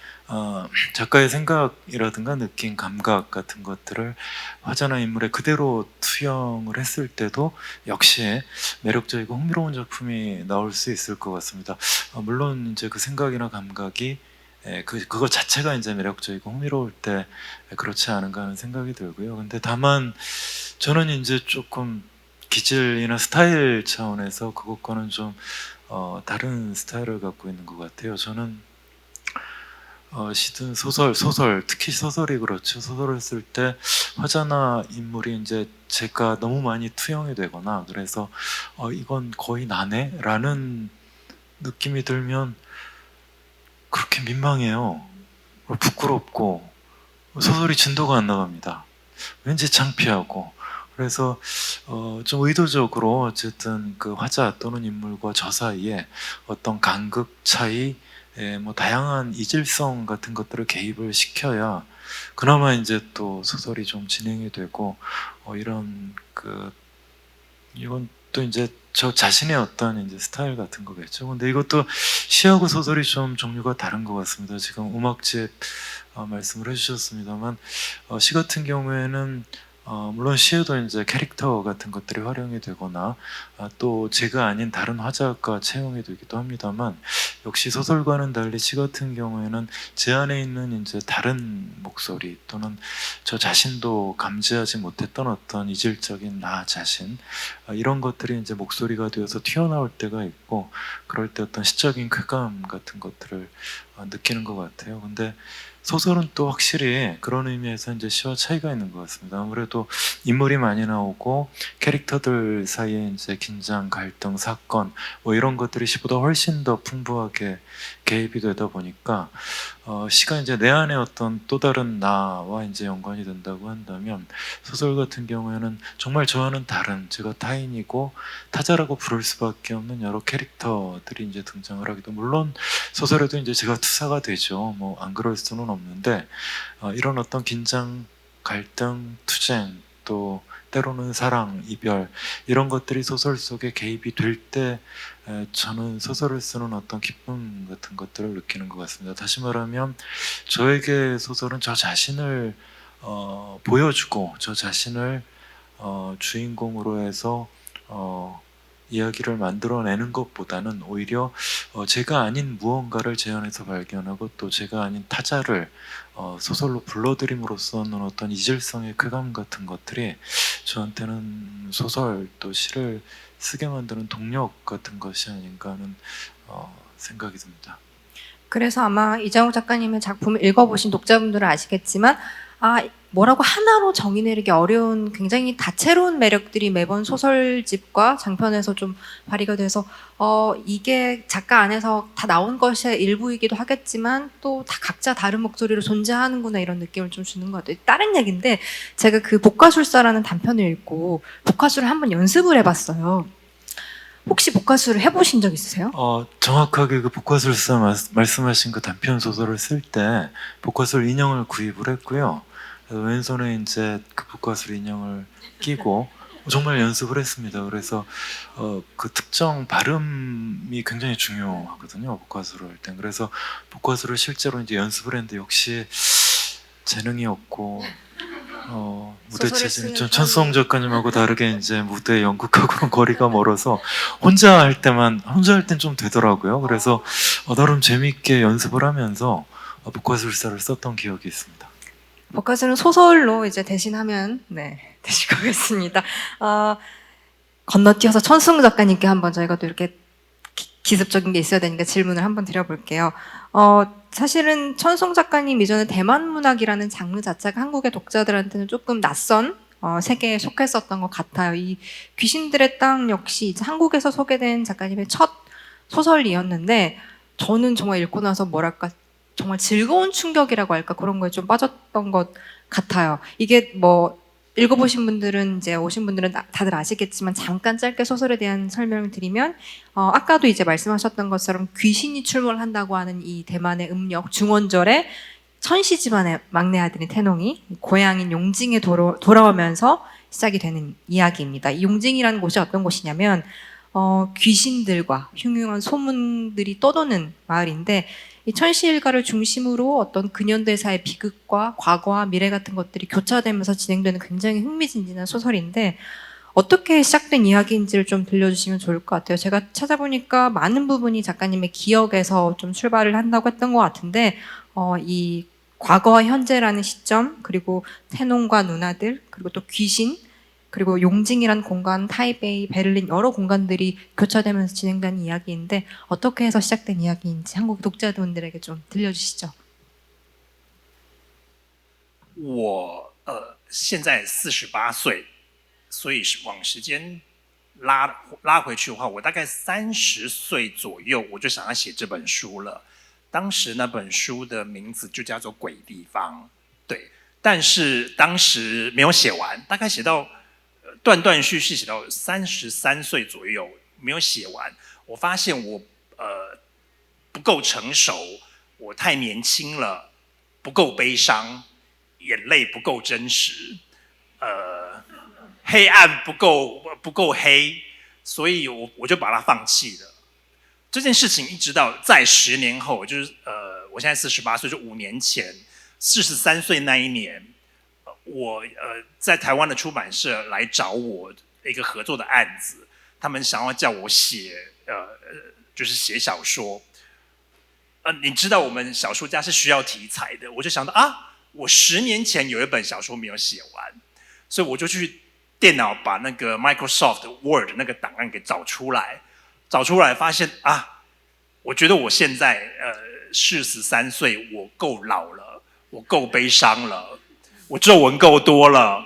작가의 생각이라든가 느낀 감각 같은 것들을 화자나 인물에 그대로 투영을 했을 때도 역시 매력적이고 흥미로운 작품이 나올 수 있을 것 같습니다. 물론 이제 그 생각이나 감각이 그거 자체가 이제 매력적이고 흥미로울 때 그렇지 않은가 하는 생각이 들고요. 근데 다만 저는 이제 조금 기질이나 스타일 차원에서 그것과는 좀 다른 스타일을 갖고 있는 것 같아요. 저는 시든 소설, 특히 소설이 그렇죠. 소설을 쓸 때 화자나 인물이 이제 제가 너무 많이 투영이 되거나 그래서 이건 거의 나네라는 느낌이 들면 그렇게 민망해요. 부끄럽고 소설이 진도가 안 나갑니다. 왠지 창피하고 그래서 좀 의도적으로 어쨌든 그 화자 또는 인물과 저 사이에 어떤 간극 차이, 뭐 다양한 이질성 같은 것들을 개입을 시켜야 그나마 이제 또 소설이 좀 진행이 되고 이런 이건 또 이제 저 자신의 어떤 이제 스타일 같은 거겠죠. 근데 이것도 시하고 소설이 좀 종류가 다른 것 같습니다. 지금 음악집 말씀을 해주셨습니다만 시 같은 경우에는 물론 시에도 이제 캐릭터 같은 것들이 활용이 되거나 또 제가 아닌 다른 화자가 채용이 되기도 합니다만 역시 소설과는 달리 시 같은 경우에는 제 안에 있는 이제 다른 목소리 또는 저 자신도 감지하지 못했던 어떤 이질적인 나 자신 이런 것들이 이제 목소리가 되어서 튀어나올 때가 있고 그럴 때 어떤 시적인 쾌감 같은 것들을 느끼는 것 같아요. 근데 소설은 또 확실히 그런 의미에서 이제 시와 차이가 있는 것 같습니다. 아무래도 인물이 많이 나오고 캐릭터들 사이에 이제 긴장, 갈등, 사건 뭐 이런 것들이 시보다 훨씬 더 풍부하게 개입이 되다 보니까 시가 이제 내 안에 어떤 또 다른 나와 이제 연관이 된다고 한다면 소설 같은 경우에는 정말 저와는 다른 제가 타인이고 타자라고 부를 수밖에 없는 여러 캐릭터들이 이제 등장을 하기도 물론 소설에도 이제 제가 투사가 되죠. 뭐 안 그럴 수는 없는데 이런 어떤 긴장, 갈등, 투쟁 또 때로는 사랑, 이별 이런 것들이 소설 속에 개입이 될 때 저는 소설을 쓰는 어떤 기쁨 같은 것들을 느끼는 것 같습니다. 다시 말하면 저에게 소설은 저 자신을 보여주고 저 자신을 주인공으로 해서 이야기를 만들어내는 것보다는 오히려 제가 아닌 무언가를 제 안에서 발견하고 또 제가 아닌 타자를 소설로 불러들임으로써 얻는 어떤 이질성의 쾌감 같은 것들이 저한테는 소설 또 시를 쓰게 만드는 동력 같은 것이 아닌가 하는 생각이 듭니다. 그래서 아마 이장욱 작가님의 작품을 읽어보신 독자분들은 아시겠지만 뭐라고 하나로 정의 내리기 어려운 굉장히 다채로운 매력들이 매번 소설집과 장편에서 좀 발휘가 돼서 이게 작가 안에서 다 나온 것의 일부이기도 하겠지만 또 다 각자 다른 목소리로 존재하는구나 이런 느낌을 좀 주는 것 같아요. 다른 얘기인데 제가 그 복화술사라는 단편을 읽고 복화술을 한번 연습을 해봤어요. 혹시 복화술을 해보신 적 있으세요? 정확하게 그 복화술사 말씀하신 그 단편 소설을 쓸 때 복화술 인형을 구입을 했고요. 왼손에 이제 그 복화술 인형을 끼고 정말 연습을 했습니다. 그래서 그 특정 발음이 굉장히 중요하거든요. 복화술을 할 땐. 그래서 복화술을 실제로 이제 연습을 했는데 역시 재능이 없고 무대 소설을 체질이 쓰는 좀 사람이- 천수홍 작가님하고 다르게 이제 무대 연극하고는 거리가 멀어서 혼자 할 땐 좀 되더라고요. 그래서 나름 재미있게 연습을 하면서 복화술사를 썼던 기억이 있습니다. 복화술은 소설로 이제 대신하면 네 되실 거겠습니다. 건너뛰어서 천승 작가님께 한번 저희가 또 이렇게 기습적인 게 있어야 되니까 질문을 한번 드려볼게요. 사실은 천승 작가님 이전에 대만 문학이라는 장르 자체가 한국의 독자들한테는 조금 낯선 세계에 속했었던 것 같아요. 이 귀신들의 땅 역시 이제 한국에서 소개된 작가님의 첫 소설이었는데 저는 정말 읽고 나서 뭐랄까 정말 즐거운 충격이라고 할까 그런 거에 좀 빠졌던 것 같아요. 이게 뭐 읽어보신 분들은 이제 오신 분들은 다들 아시겠지만 잠깐 짧게 소설에 대한 설명을 드리면 아까도 이제 말씀하셨던 것처럼 귀신이 출몰한다고 하는 이 대만의 음력 중원절에 천씨 집안의 막내 아들인 태농이 고향인 용징에 돌아오면서 시작이 되는 이야기입니다. 이 용징이라는 곳이 어떤 곳이냐면 귀신들과 흉흉한 소문들이 떠도는 마을인데 이 천씨 일가를 중심으로 어떤 근현대사의 비극과 과거와 미래 같은 것들이 교차되면서 진행되는 굉장히 흥미진진한 소설인데 어떻게 시작된 이야기인지를 좀 들려주시면 좋을 것 같아요. 제가 찾아보니까 많은 부분이 작가님의 기억에서 좀 출발을 한다고 했던 것 같은데 이 과거와 현재라는 시점 그리고 태농과 누나들 그리고 또 귀신 그리고 용징이라는 공간, 타이베이, 베를린 여러 공간들이 교차되면서 진행되는 이야기인데 어떻게 해서 시작된 이야기인지 한국 독자분들에게 좀 들려주시죠. 我现在48岁，所以是往时间拉回去的话，我大概30岁左右我就想要写这本书了。当时那本书的名字就叫做《鬼地方》，对，但是当时没有写完，大概写到断断续续写到33岁左右没有写完。我发现我不够成熟，我太年轻了，不够悲伤，眼泪不够真实，黑暗不够黑，所以我就把它放弃了。这件事情一直到在10年后，就是我现在48岁，就5年前，43岁那一年，我在台湾的出版社来找我一个合作的案子，他们想要叫我写就是写小说。你知道我们小说家是需要题材的，我就想到我10年前有一本小说没有写完，所以我就去电脑把那个 Microsoft Word 那个档案给找出来发现我觉得我现在43岁，我够老了，我够悲伤了，我皱纹够多了，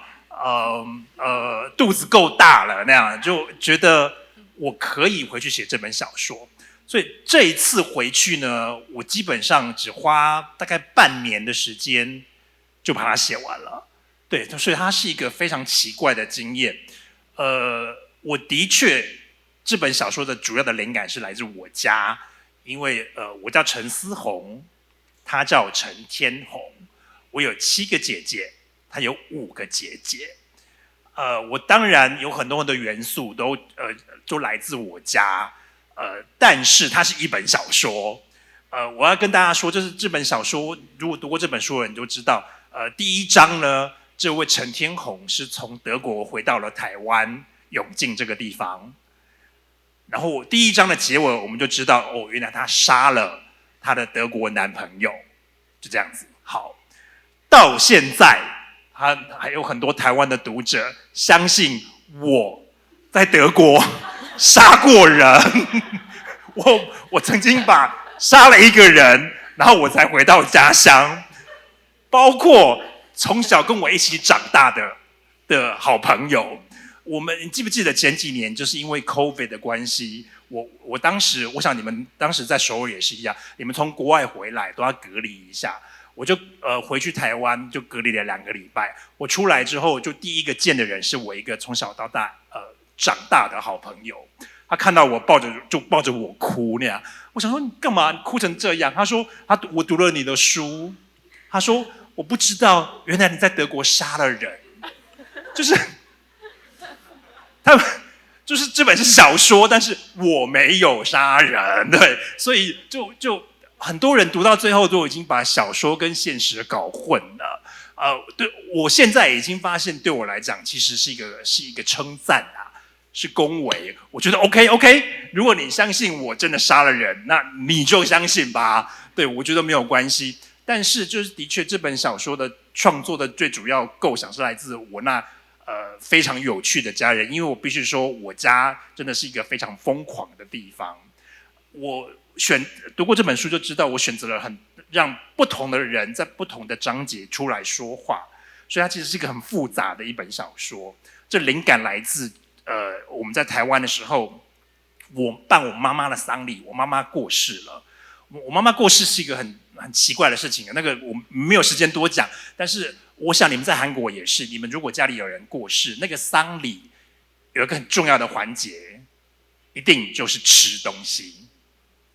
肚子够大了，那样就觉得我可以回去写这本小说。所以这一次回去呢，我基本上只花大概半年的时间就把它写完了。对，所以它是一个非常奇怪的经验。我的确这本小说的主要的灵感是来自我家，因为我叫陈思宏，他叫陈天宏，我有7个姐姐，他有5个姐姐。我当然有很多的元素都来自我家。但是它是一本小说，我要跟大家说，就是这本小说，如果读过这本书的人都知道，第一章呢，这位陈天宏是从德国回到了台湾永靖这个地方，然后第一章的结尾我们就知道，原来他杀了他的德国男朋友，就这样子。好，到现在，还有很多台湾的读者相信我在德国杀过人，我曾经杀了一个人，然后我才回到家乡。包括从小跟我一起长大的好朋友，你记不记得前几年就是因为 COVID 的关系，我当时我想你们当时在首尔也是一样，你们从国外回来都要隔离一下。我就回去台湾就隔离了2个礼拜。我出来之后，就第一个见的人是我一个从小到大长大的好朋友，他看到我抱着我哭那样，我想说你干嘛哭成这样？他说我读了你的书，他说我不知道原来你在德国杀了人，就是他们就是这本是小说，但是我没有杀人，对，所以就很多人读到最后都已经把小说跟现实搞混了。对我现在已经发现，对我来讲，其实是一个称赞啊，是恭维。我觉得 OK， 如果你相信我真的杀了人，那你就相信吧。对，我觉得没有关系。但是就是的确，这本小说的创作的最主要构想是来自我那非常有趣的家人，因为我必须说，我家真的是一个非常疯狂的地方。我读过这本书就知道，我选择了让不同的人在不同的章节出来说话，所以它其实是一个很复杂的一本小说。这灵感来自我们在台湾的时候，我办我妈妈的丧礼，我妈妈过世了。我妈妈过世是一个很奇怪的事情，那个我没有时间多讲，但是我想你们在韩国也是，你们如果家里有人过世，那个丧礼有一个很重要的环节，一定就是吃东西。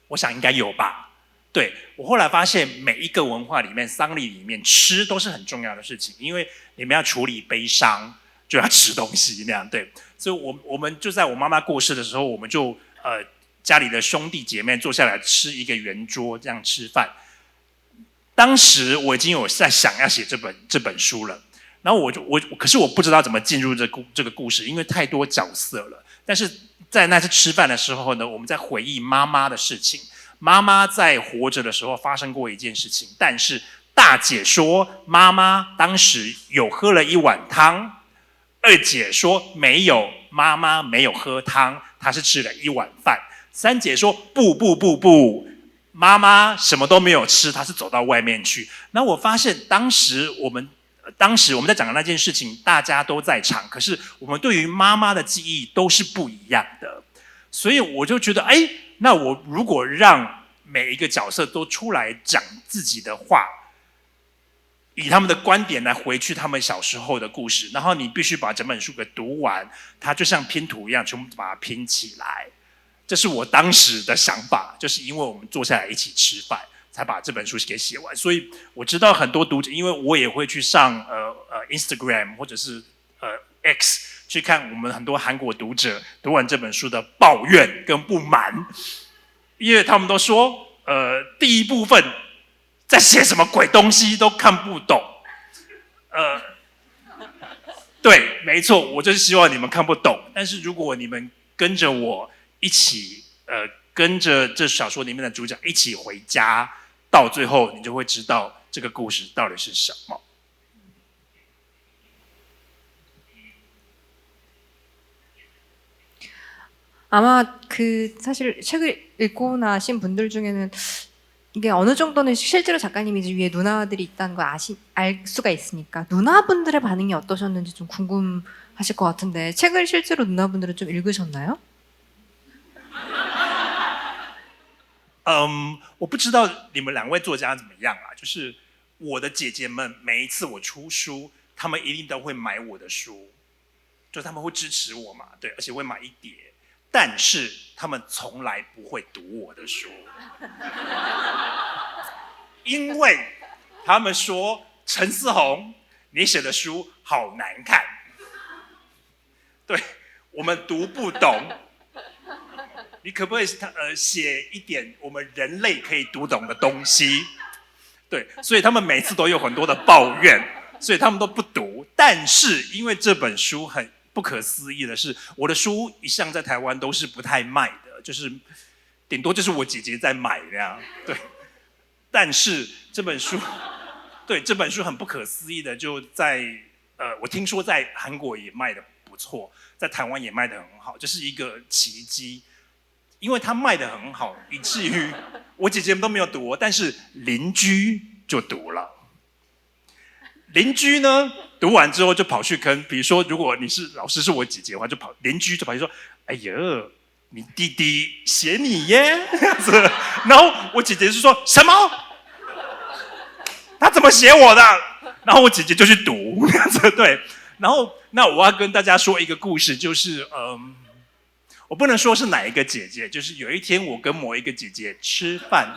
我想应该有吧。对，我后来发现，每一个文化里面，丧礼里面吃都是很重要的事情，因为你们要处理悲伤，就要吃东西那样。对，所以我们就在我妈妈过世的时候，我们就家里的兄弟姐妹坐下来吃一个圆桌，这样吃饭。当时我已经有在想要写这本书了，然后可是我不知道怎么进入这个故事，因为太多角色了。但是在那次吃饭的时候呢，我们在回忆妈妈的事情。妈妈在活着的时候发生过一件事情，但是大姐说妈妈当时有喝了一碗汤，二姐说没有，妈妈没有喝汤，她是吃了一碗饭。三姐说不，妈妈什么都没有吃，她是走到外面去。那我发现当时我们在讲的那件事情，大家都在场，可是我们对于妈妈的记忆都是不一样的。所以我就觉得，那我如果让每一个角色都出来讲自己的话，以他们的观点来回去他们小时候的故事，然后你必须把整本书给读完，它就像拼图一样，全部把它拼起来。这是我当时的想法，就是因为我们坐下来一起吃饭，才把这本书给写完。所以我知道很多读者，因为我也会去上Instagram 或者是X 去看我们很多韩国读者读完这本书的抱怨跟不满，因为他们都说第一部分在写什么鬼东西都看不懂。对，没错，我就是希望你们看不懂。但是如果你们跟着我一起跟着这小说里面的主角一起回家，到最后你就会知道这个故事到底是什么。아마 사실 책을 읽고 나신 분들 중에는 이게 어느 정도는 실제로 작가님이 이제 위에 누나들이 있다는 걸 알 수가 있으니까 누나분들의 반응이 어떠셨는지 좀 궁금하실 것 같은데 책을 실제로 누나분들은 좀 읽으셨나요? 我不知道你们两位作家怎么样啊，就是我的姐姐们每一次我出书，她们一定都会买我的书，就他们会支持我嘛，对，而且会买一叠。但是他们从来不会读我的书，因为他们说陈思宏，你写的书好难看，对我们读不懂。你可不可以写一点我们人类可以读懂的东西？对，所以他们每次都有很多的抱怨，所以他们都不读。但是因为这本书很不可思议的是，我的书一向在台湾都是不太卖的，就是顶多就是我姐姐在买那样。对，但是这本书很不可思议的，就在我听说在韩国也卖的不错，在台湾也卖的很好，这是一个奇迹。因为它卖的很好，以至于我姐姐们都没有读，但是邻居就读了。邻居呢，读完之后就跑去跟，比如说，如果老师是我姐姐的话，邻居就跑去说：“哎呀，你弟弟写你耶！”这样子，然后我姐姐就说什么？他怎么写我的？然后我姐姐就去读，这样子对。然后，那我要跟大家说一个故事，就是我不能说是哪一个姐姐，就是有一天我跟某一个姐姐吃饭，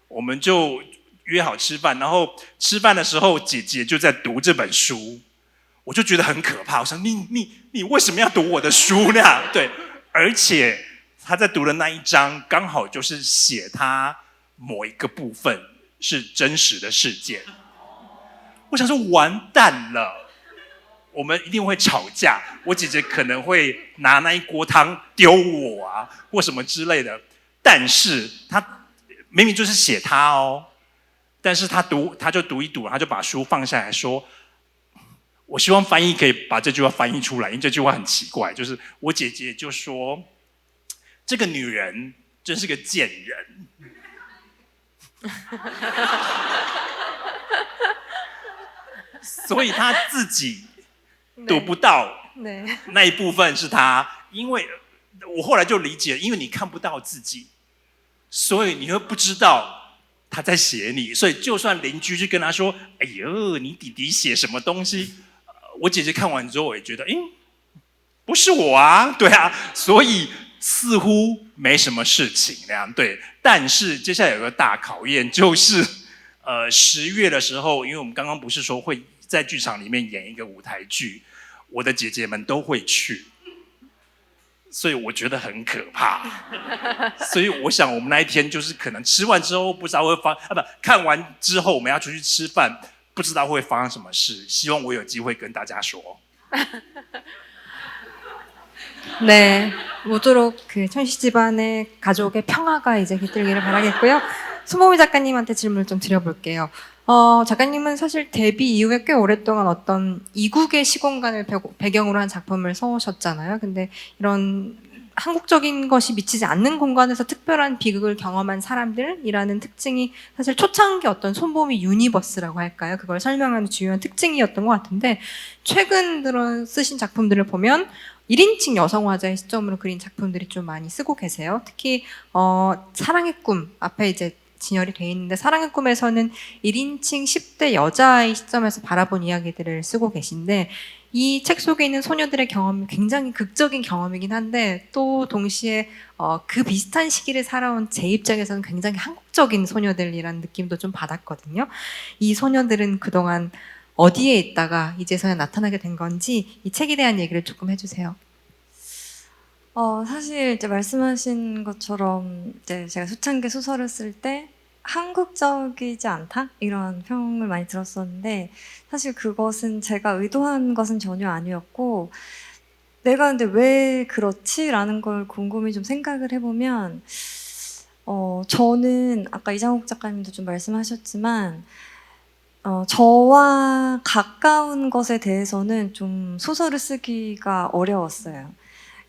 我们就约好吃饭，然后吃饭的时候，姐姐就在读这本书，我就觉得很可怕。我想你为什么要读我的书呢？对，而且她在读的那一章，刚好就是写她某一个部分是真实的事件。我想说完蛋了，我们一定会吵架，我姐姐可能会拿那一锅汤丢我啊，或什么之类的。但是她明明就是写她哦，但是她就读一读，她就把书放下来说：“我希望翻译可以把这句话翻译出来，因为这句话很奇怪。就是我姐姐就说，这个女人真是个贱人。”所以她自己读不到 네. 那一部分是她，因为我后来就理解，因为你看不到自己，所以你会不知道他在写你，所以就算邻居去跟他说：“哎呦，你弟弟写什么东西？”我姐姐看完之后，我也觉得，不是我啊，对啊，所以似乎没什么事情那样，对。但是接下来有个大考验，就是10月的时候，因为我们刚刚不是说会在剧场里面演一个舞台剧，我的姐姐们都会去。所以我觉得很可怕，所以我想我们那一天就是可能吃完之后不知道会看完之后我们要出去吃饭，不知道会发生什么事。希望我有机会跟大家说。 네, 모쪼록 그 천씨 집안의 가족의 평화가 이제 깃들기를 바라겠고요. 수모미 작가님한테 질문을 좀 드려볼게요. 작가님은 사실 데뷔 이후에 꽤 오랫동안 어떤 이국의 시공간을 배경으로 한 작품을 써오셨잖아요. 근데 이런 한국적인 것이 미치지 않는 공간에서 특별한 비극을 경험한 사람들이라는 특징이 사실 초창기 어떤 손보미 유니버스라고 할까요? 그걸 설명하는 주요한 특징이었던 것 같은데, 최근 들어 쓰신 작품들을 보면 1인칭 여성 화자의 시점으로 그린 작품들이 좀 많이 쓰고 계세요. 특히 사랑의 꿈 앞에 이제 진열이 돼 있는데, 사랑의 꿈에서는 1인칭 10대 여자의 시점에서 바라본 이야기들을 쓰고 계신데, 이 책 속에 있는 소녀들의 경험이 굉장히 극적인 경험이긴 한데, 또 동시에 그 비슷한 시기를 살아온 제 입장에서는 굉장히 한국적인 소녀들이라는 느낌도 좀 받았거든요. 이 소녀들은 그동안 어디에 있다가 이제서야 나타나게 된 건지 이 책에 대한 얘기를 조금 해주세요. 사실 이제 말씀하신 것처럼 이제 제가 초창기 소설을 쓸 때 한국적이지 않다? 이런 평을 많이 들었었는데, 사실 그것은 제가 의도한 것은 전혀 아니었고, 내가 근데 왜 그렇지? 라는 걸 곰곰이 좀 생각을 해보면, 저는 아까 이장욱 작가님도 좀 말씀하셨지만, 저와 가까운 것에 대해서는 좀 소설을 쓰기가 어려웠어요.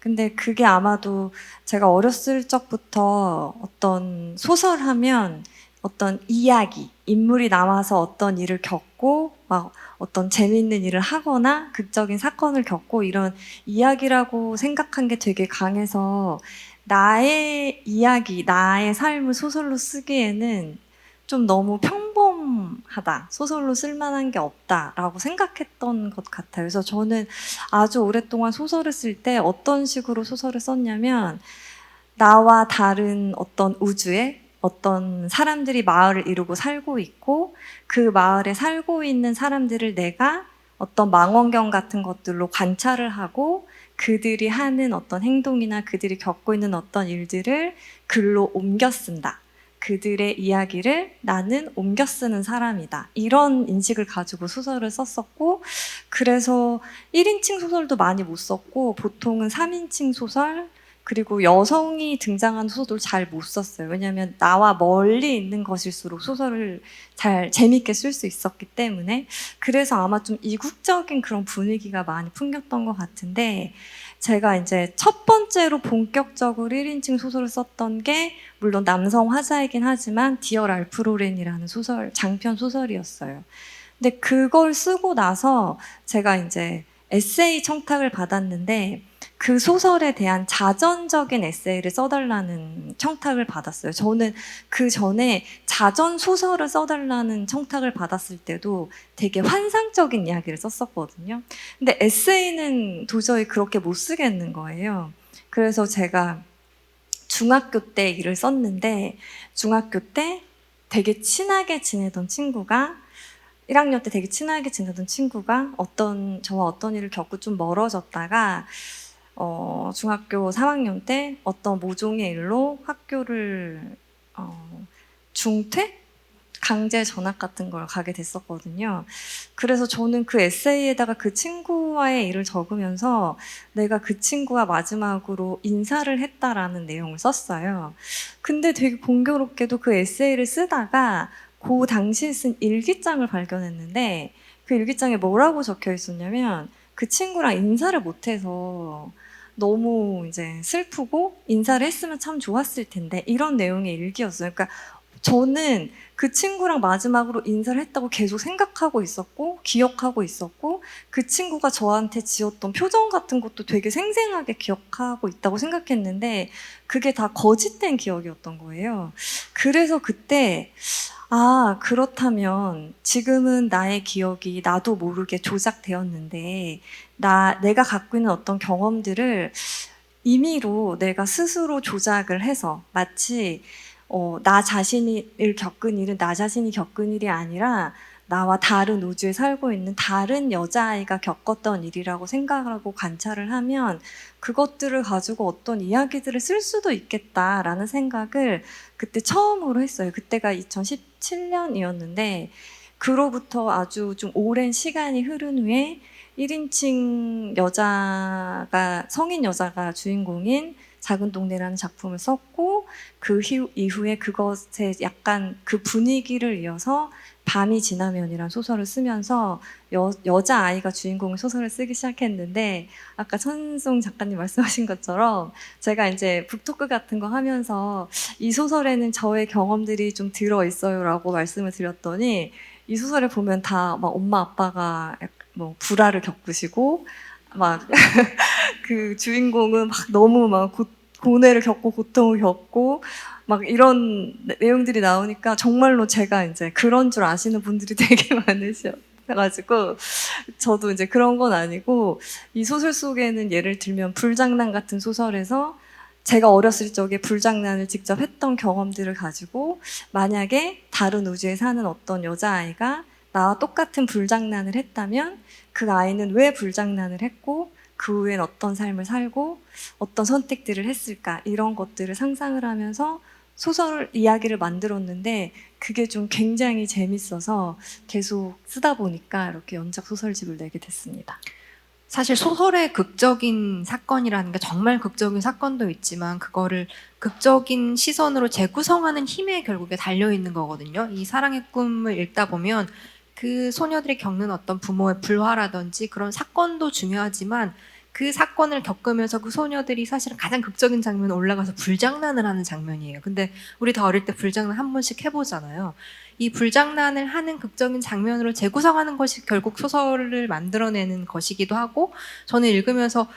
근데 그게 아마도 제가 어렸을 적부터 어떤 소설하면 어떤 이야기, 인물이 나와서 어떤 일을 겪고 막 어떤 재미있는 일을 하거나 극적인 사건을 겪고 이런 이야기라고 생각한 게 되게 강해서, 나의 이야기, 나의 삶을 소설로 쓰기에는 좀 너무 평범하다, 소설로 쓸만한 게 없다라고 생각했던 것 같아요. 그래서 저는 아주 오랫동안 소설을 쓸 때 어떤 식으로 소설을 썼냐면, 나와 다른 어떤 우주에 어떤 사람들이 마을을 이루고 살고 있고, 그 마을에 살고 있는 사람들을 내가 어떤 망원경 같은 것들로 관찰을 하고, 그들이 하는 어떤 행동이나 그들이 겪고 있는 어떤 일들을 글로 옮겨 쓴다. 그들의 이야기를 나는 옮겨 쓰는 사람이다. 이런 인식을 가지고 소설을 썼었고, 그래서 1인칭 소설도 많이 못 썼고, 보통은 3인칭 소설, 그리고 여성이 등장하는 소설도 잘 못 썼어요. 왜냐하면 나와 멀리 있는 것일수록 소설을 잘 재밌게 쓸 수 있었기 때문에. 그래서 아마 좀 이국적인 그런 분위기가 많이 풍겼던 것 같은데, 제가 이제 첫 번째로 본격적으로 1인칭 소설을 썼던 게 물론 남성 화자이긴 하지만 디어 랄프 로렌이라는 소설, 장편 소설이었어요. 근데 그걸 쓰고 나서 제가 이제 에세이 청탁을 받았는데, 그 소설에 대한 자전적인 에세이를 써달라는 청탁을 받았어요. 저는 그 전에 자전 소설을 써달라는 청탁을 받았을 때도 되게 환상적인 이야기를 썼었거든요. 근데 에세이는 도저히 그렇게 못 쓰겠는 거예요. 그래서 제가 중학교 때 일을 썼는데, 중학교 때 되게 친하게 지내던 친구가, 1학년 때 되게 친하게 지내던 친구가 저와 어떤 일을 겪고 좀 멀어졌다가 중학교 3학년 때 어떤 모종의 일로 학교를 중퇴? 강제 전학 같은 걸 가게 됐었거든요. 그래서 저는 그 에세이에다가 그 친구와의 일을 적으면서 내가 그 친구와 마지막으로 인사를 했다라는 내용을 썼어요. 근데 되게 공교롭게도 그 에세이를 쓰다가 그 당시에 쓴 일기장을 발견했는데 그 일기장에 뭐라고 적혀 있었냐면 그 친구랑 인사를 못해서 너무 이제 슬프고 인사를 했으면 참 좋았을 텐데 이런 내용의 일기였어요. 그러니까 저는 그 친구랑 마지막으로 인사를 했다고 계속 생각하고 있었고 기억하고 있었고 그 친구가 저한테 지었던 표정 같은 것도 되게 생생하게 기억하고 있다고 생각했는데 그게 다 거짓된 기억이었던 거예요. 그래서 그때 아, 그렇다면 지금은 나의 기억이 나도 모르게 조작되었는데 내가 갖고 있는 어떤 경험들을 임의로 내가 스스로 조작을 해서 마치 나 자신을 겪은 일은 나 자신이 겪은 일이 아니라 나와 다른 우주에 살고 있는 다른 여자아이가 겪었던 일이라고 생각하고 관찰을 하면 그것들을 가지고 어떤 이야기들을 쓸 수도 있겠다라는 생각을 그때 처음으로 했어요. 그때가 2017년이었는데 그로부터 아주 좀 오랜 시간이 흐른 후에 1인칭 여자가 성인 여자가 주인공인 작은 동네라는 작품을 썼고 그 이후에 그것에 약간 그 분위기를 이어서 밤이 지나면이란 소설을 쓰면서 여자아이가 주인공의 소설을 쓰기 시작했는데 아까 천송 작가님 말씀하신 것처럼 제가 이제 북토크 같은 거 하면서 이 소설에는 저의 경험들이 좀 들어있어요 라고 말씀을 드렸더니 이 소설을 보면 다 막 엄마 아빠가 뭐 불화를 겪으시고 막 그 주인공은 막 너무 막 고뇌를 겪고 고통을 겪고 막 이런 내용들이 나오니까 정말로 제가 이제 그런 줄 아시는 분들이 되게 많으셔가지고 저도 이제 그런 건 아니고 이 소설 속에는 예를 들면 불장난 같은 소설에서 제가 어렸을 적에 불장난을 직접 했던 경험들을 가지고 만약에 다른 우주에 사는 어떤 여자아이가 나와 똑같은 불장난을 했다면 그 아이는 왜 불장난을 했고 그 후엔 어떤 삶을 살고 어떤 선택들을 했을까 이런 것들을 상상을 하면서 소설 이야기를 만들었는데 그게 좀 굉장히 재밌어서 계속 쓰다 보니까 이렇게 연작 소설집을 내게 됐습니다. 사실 소설의 극적인 사건이라는 게 정말 극적인 사건도 있지만 그거를 극적인 시선으로 재구성하는 힘에 결국에 달려있는 거거든요. 이 사랑의 꿈을 읽다 보면 그 소녀들이 겪는 어떤 부모의 불화라든지 그런 사건도 중요하지만 그 사건을 겪으면서 그 소녀들이 사실은 가장 극적인 장면에 올라가서 불장난을 하는 장면이에요. 근데 우리 다 어릴 때 불장난 한 번씩 해보잖아요. 이 불장난을 하는 극적인 장면으로 재구성하는 것이 결국 소설을 만들어내는 것이기도 하고 저는 읽으면서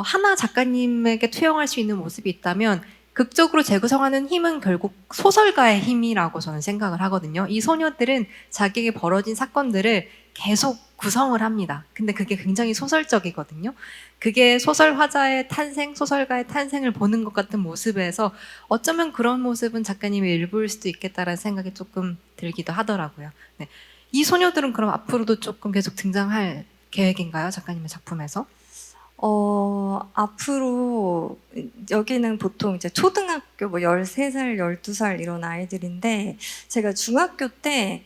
하나 작가님에게 투영할 수 있는 모습이 있다면 극적으로 재구성하는 힘은 결국 소설가의 힘이라고 저는 생각을 하거든요. 이 소녀들은 자기에게 벌어진 사건들을 계속 구성을 합니다. 근데 그게 굉장히 소설적이거든요. 그게 소설 화자의 탄생, 소설가의 탄생을 보는 것 같은 모습에서 어쩌면 그런 모습은 작가님의 일부일 수도 있겠다라는 생각이 조금 들기도 하더라고요. 네. 이 소녀들은 그럼 앞으로도 조금 계속 등장할 계획인가요? 작가님의 작품에서? 앞으로 여기는 보통 이제 초등학교 뭐 13살, 12살 이런 아이들인데 제가 중학교 때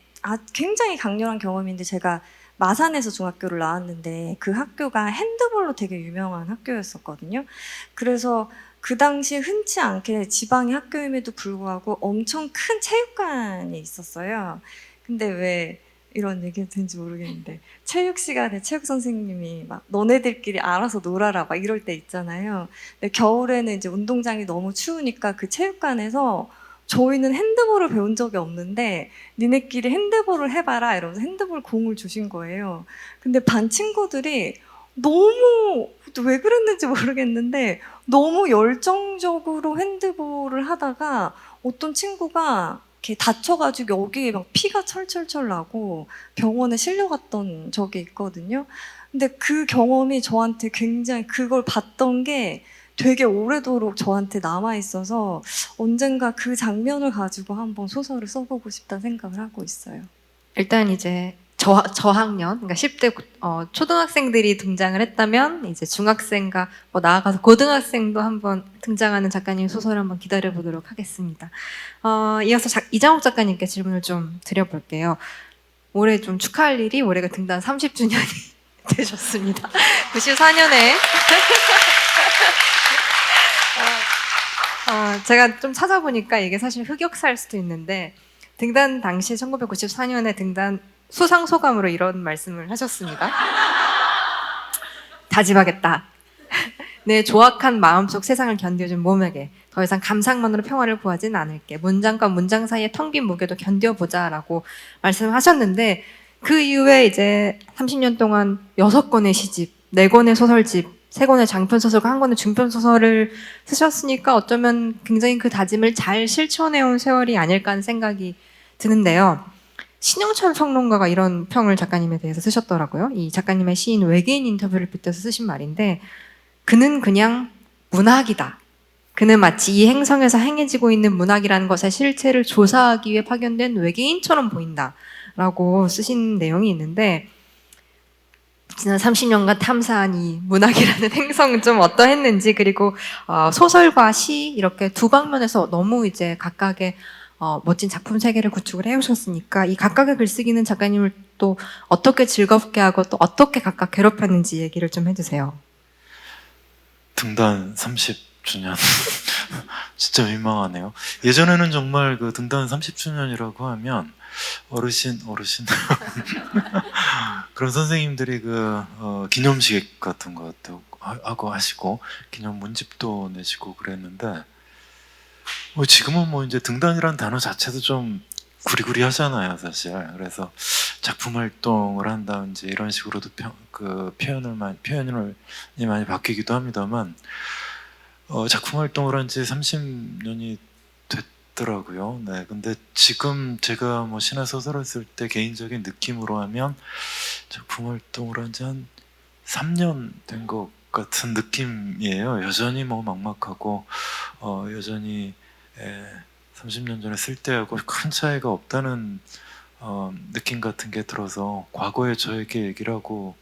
굉장히 강렬한 경험인데 제가 마산에서 중학교를 나왔는데 그 학교가 핸드볼로 되게 유명한 학교였었거든요. 그래서 그 당시에 흔치 않게 지방의 학교임에도 불구하고 엄청 큰 체육관이 있었어요. 근데 왜 이런 얘기가 되는지 모르겠는데 체육 시간에 체육 선생님이 막 너네들끼리 알아서 놀아라 막 이럴 때 있잖아요. 근데 겨울에는 이제 운동장이 너무 추우니까 그 체육관에서 저희는 핸드볼을 배운 적이 없는데 니네끼리 핸드볼을 해봐라 이러면서 핸드볼 공을 주신 거예요. 근데 반 친구들이 너무 왜 그랬는지 모르겠는데 너무 열정적으로 핸드볼을 하다가 어떤 친구가 이렇게 다쳐가지고 여기에 막 피가 철철철 나고 병원에 실려갔던 적이 있거든요. 근데 그 경험이 저한테 굉장히 그걸 봤던 게 되게 오래도록 저한테 남아있어서 언젠가 그 장면을 가지고 한번 소설을 써보고 싶다는 생각을 하고 있어요. 일단 이제 저학년, 그러니까 10대 초등학생들이 등장을 했다면 이제 중학생과 뭐 나아가서 고등학생도 한번 등장하는 작가님 소설 한번 기다려 보도록 하겠습니다. 이어서 이장옥 작가님께 질문을 좀 드려볼게요. 올해 좀 축하할 일이 올해가 등단 30주년이 되셨습니다. 94년에 제가 좀 찾아보니까 이게 사실 흑역사일 수도 있는데 등단 당시 1994년에 등단 수상 소감으로 이런 말씀을 하셨습니다. 다짐하겠다. 내 조악한 마음속 세상을 견뎌준 몸에게 더 이상 감상만으로 평화를 구하진 않을게. 문장과 문장 사이의 텅 빈 무게도 견뎌보자라고 말씀하셨는데 그 이후에 이제 30년 동안 6권의 시집, 4권의 소설집, 3권의 장편소설과 1권의 중편소설을 쓰셨으니까 어쩌면 굉장히 그 다짐을 잘 실천해온 세월이 아닐까 하는 생각이 드는데요. 신영철 평론가가 이런 평을 작가님에 대해서 쓰셨더라고요. 이 작가님의 시인 외계인 인터뷰를 빗대서 쓰신 말인데 그는 그냥 문학이다. 그는 마치 이 행성에서 행해지고 있는 문학이라는 것의 실체를 조사하기 위해 파견된 외계인처럼 보인다. 라고 쓰신 내용이 있는데 지난 30년간 탐사한 이 문학이라는 행성은 좀 어떠했는지 그리고 소설과 시 이렇게 두 방면에서 너무 이제 각각의 멋진 작품 세계를 구축을 해오셨으니까 이 각각의 글쓰기는 작가님을 또 어떻게 즐겁게 하고 또 어떻게 각각 괴롭혔는지 얘기를 좀 해주세요. 등단 30주년 진짜 민망하네요. 예전에는 정말 그 등단 30주년이라고 하면 어르신 그런 선생님들이 그 기념식 같은 것도 하고 하시고 기념 문집도 내시고 그랬는데 지금은 뭐 이제 등단이라는 단어 자체도 좀 구리구리하잖아요, 사실. 그래서 작품 활동을 한다든지 이런 식으로도 표현이 많이 바뀌기도 합니다만 작품 활동을 한 지 30년이 됐더라고요. 네, 근데 지금 제가 뭐 신화 소설을 쓸 때 개인적인 느낌으로 하면 작품 활동을 한 지 한 3년 된 것 같은 느낌이에요. 여전히 뭐 막막하고 여전히 30년 전에 쓸 때하고 큰 차이가 없다는 느낌 같은 게 들어서 과거의 저에게 얘기를 하고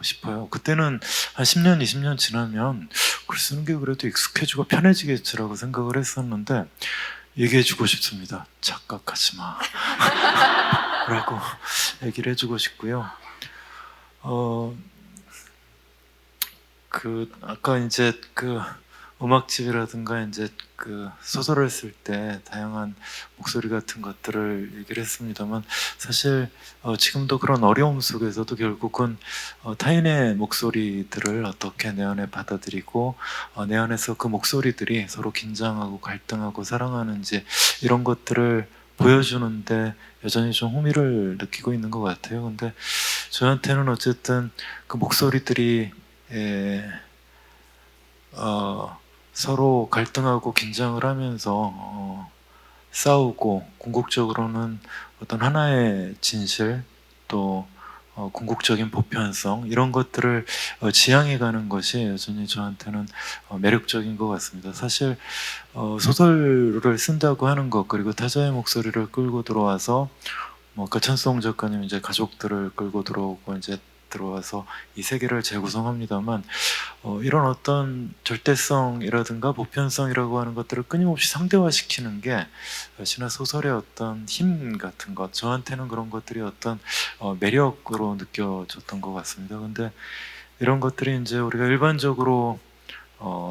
싶어요. 그때는 한 10년, 20년 지나면 글 쓰는 게 그래도 익숙해지고 편해지겠지라고 생각을 했었는데 얘기해주고 싶습니다. 착각하지 마 라고 얘기를 해주고 싶고요. 아까 이제 음악집이라든가 이제 소설을 쓸 때 다양한 목소리 같은 것들을 얘기를 했습니다만 사실 지금도 그런 어려움 속에서도 결국은 타인의 목소리들을 어떻게 내 안에 받아들이고 내 안에서 그 목소리들이 서로 긴장하고 갈등하고 사랑하는지 이런 것들을 보여주는데 여전히 좀 흥미를 느끼고 있는 것 같아요. 근데 저한테는 어쨌든 그 목소리들이 서로 갈등하고 긴장을 하면서 싸우고 궁극적으로는 어떤 하나의 진실 또 궁극적인 보편성 이런 것들을 지향해가는 것이 여전히 저한테는 매력적인 것 같습니다. 사실 소설을 쓴다고 하는 것 그리고 타자의 목소리를 끌고 들어와서 뭐 천수홍 작가님 이제 가족들을 끌고 들어오고 이제 들어와서 이 세계를 재구성합니다만 이런 어떤 절대성이라든가 보편성이라고 하는 것들을 끊임없이 상대화시키는 게 신화 소설의 어떤 힘 같은 것 저한테는 그런 것들이 어떤 매력으로 느껴졌던 것 같습니다. 근데 이런 것들이 이제 우리가 일반적으로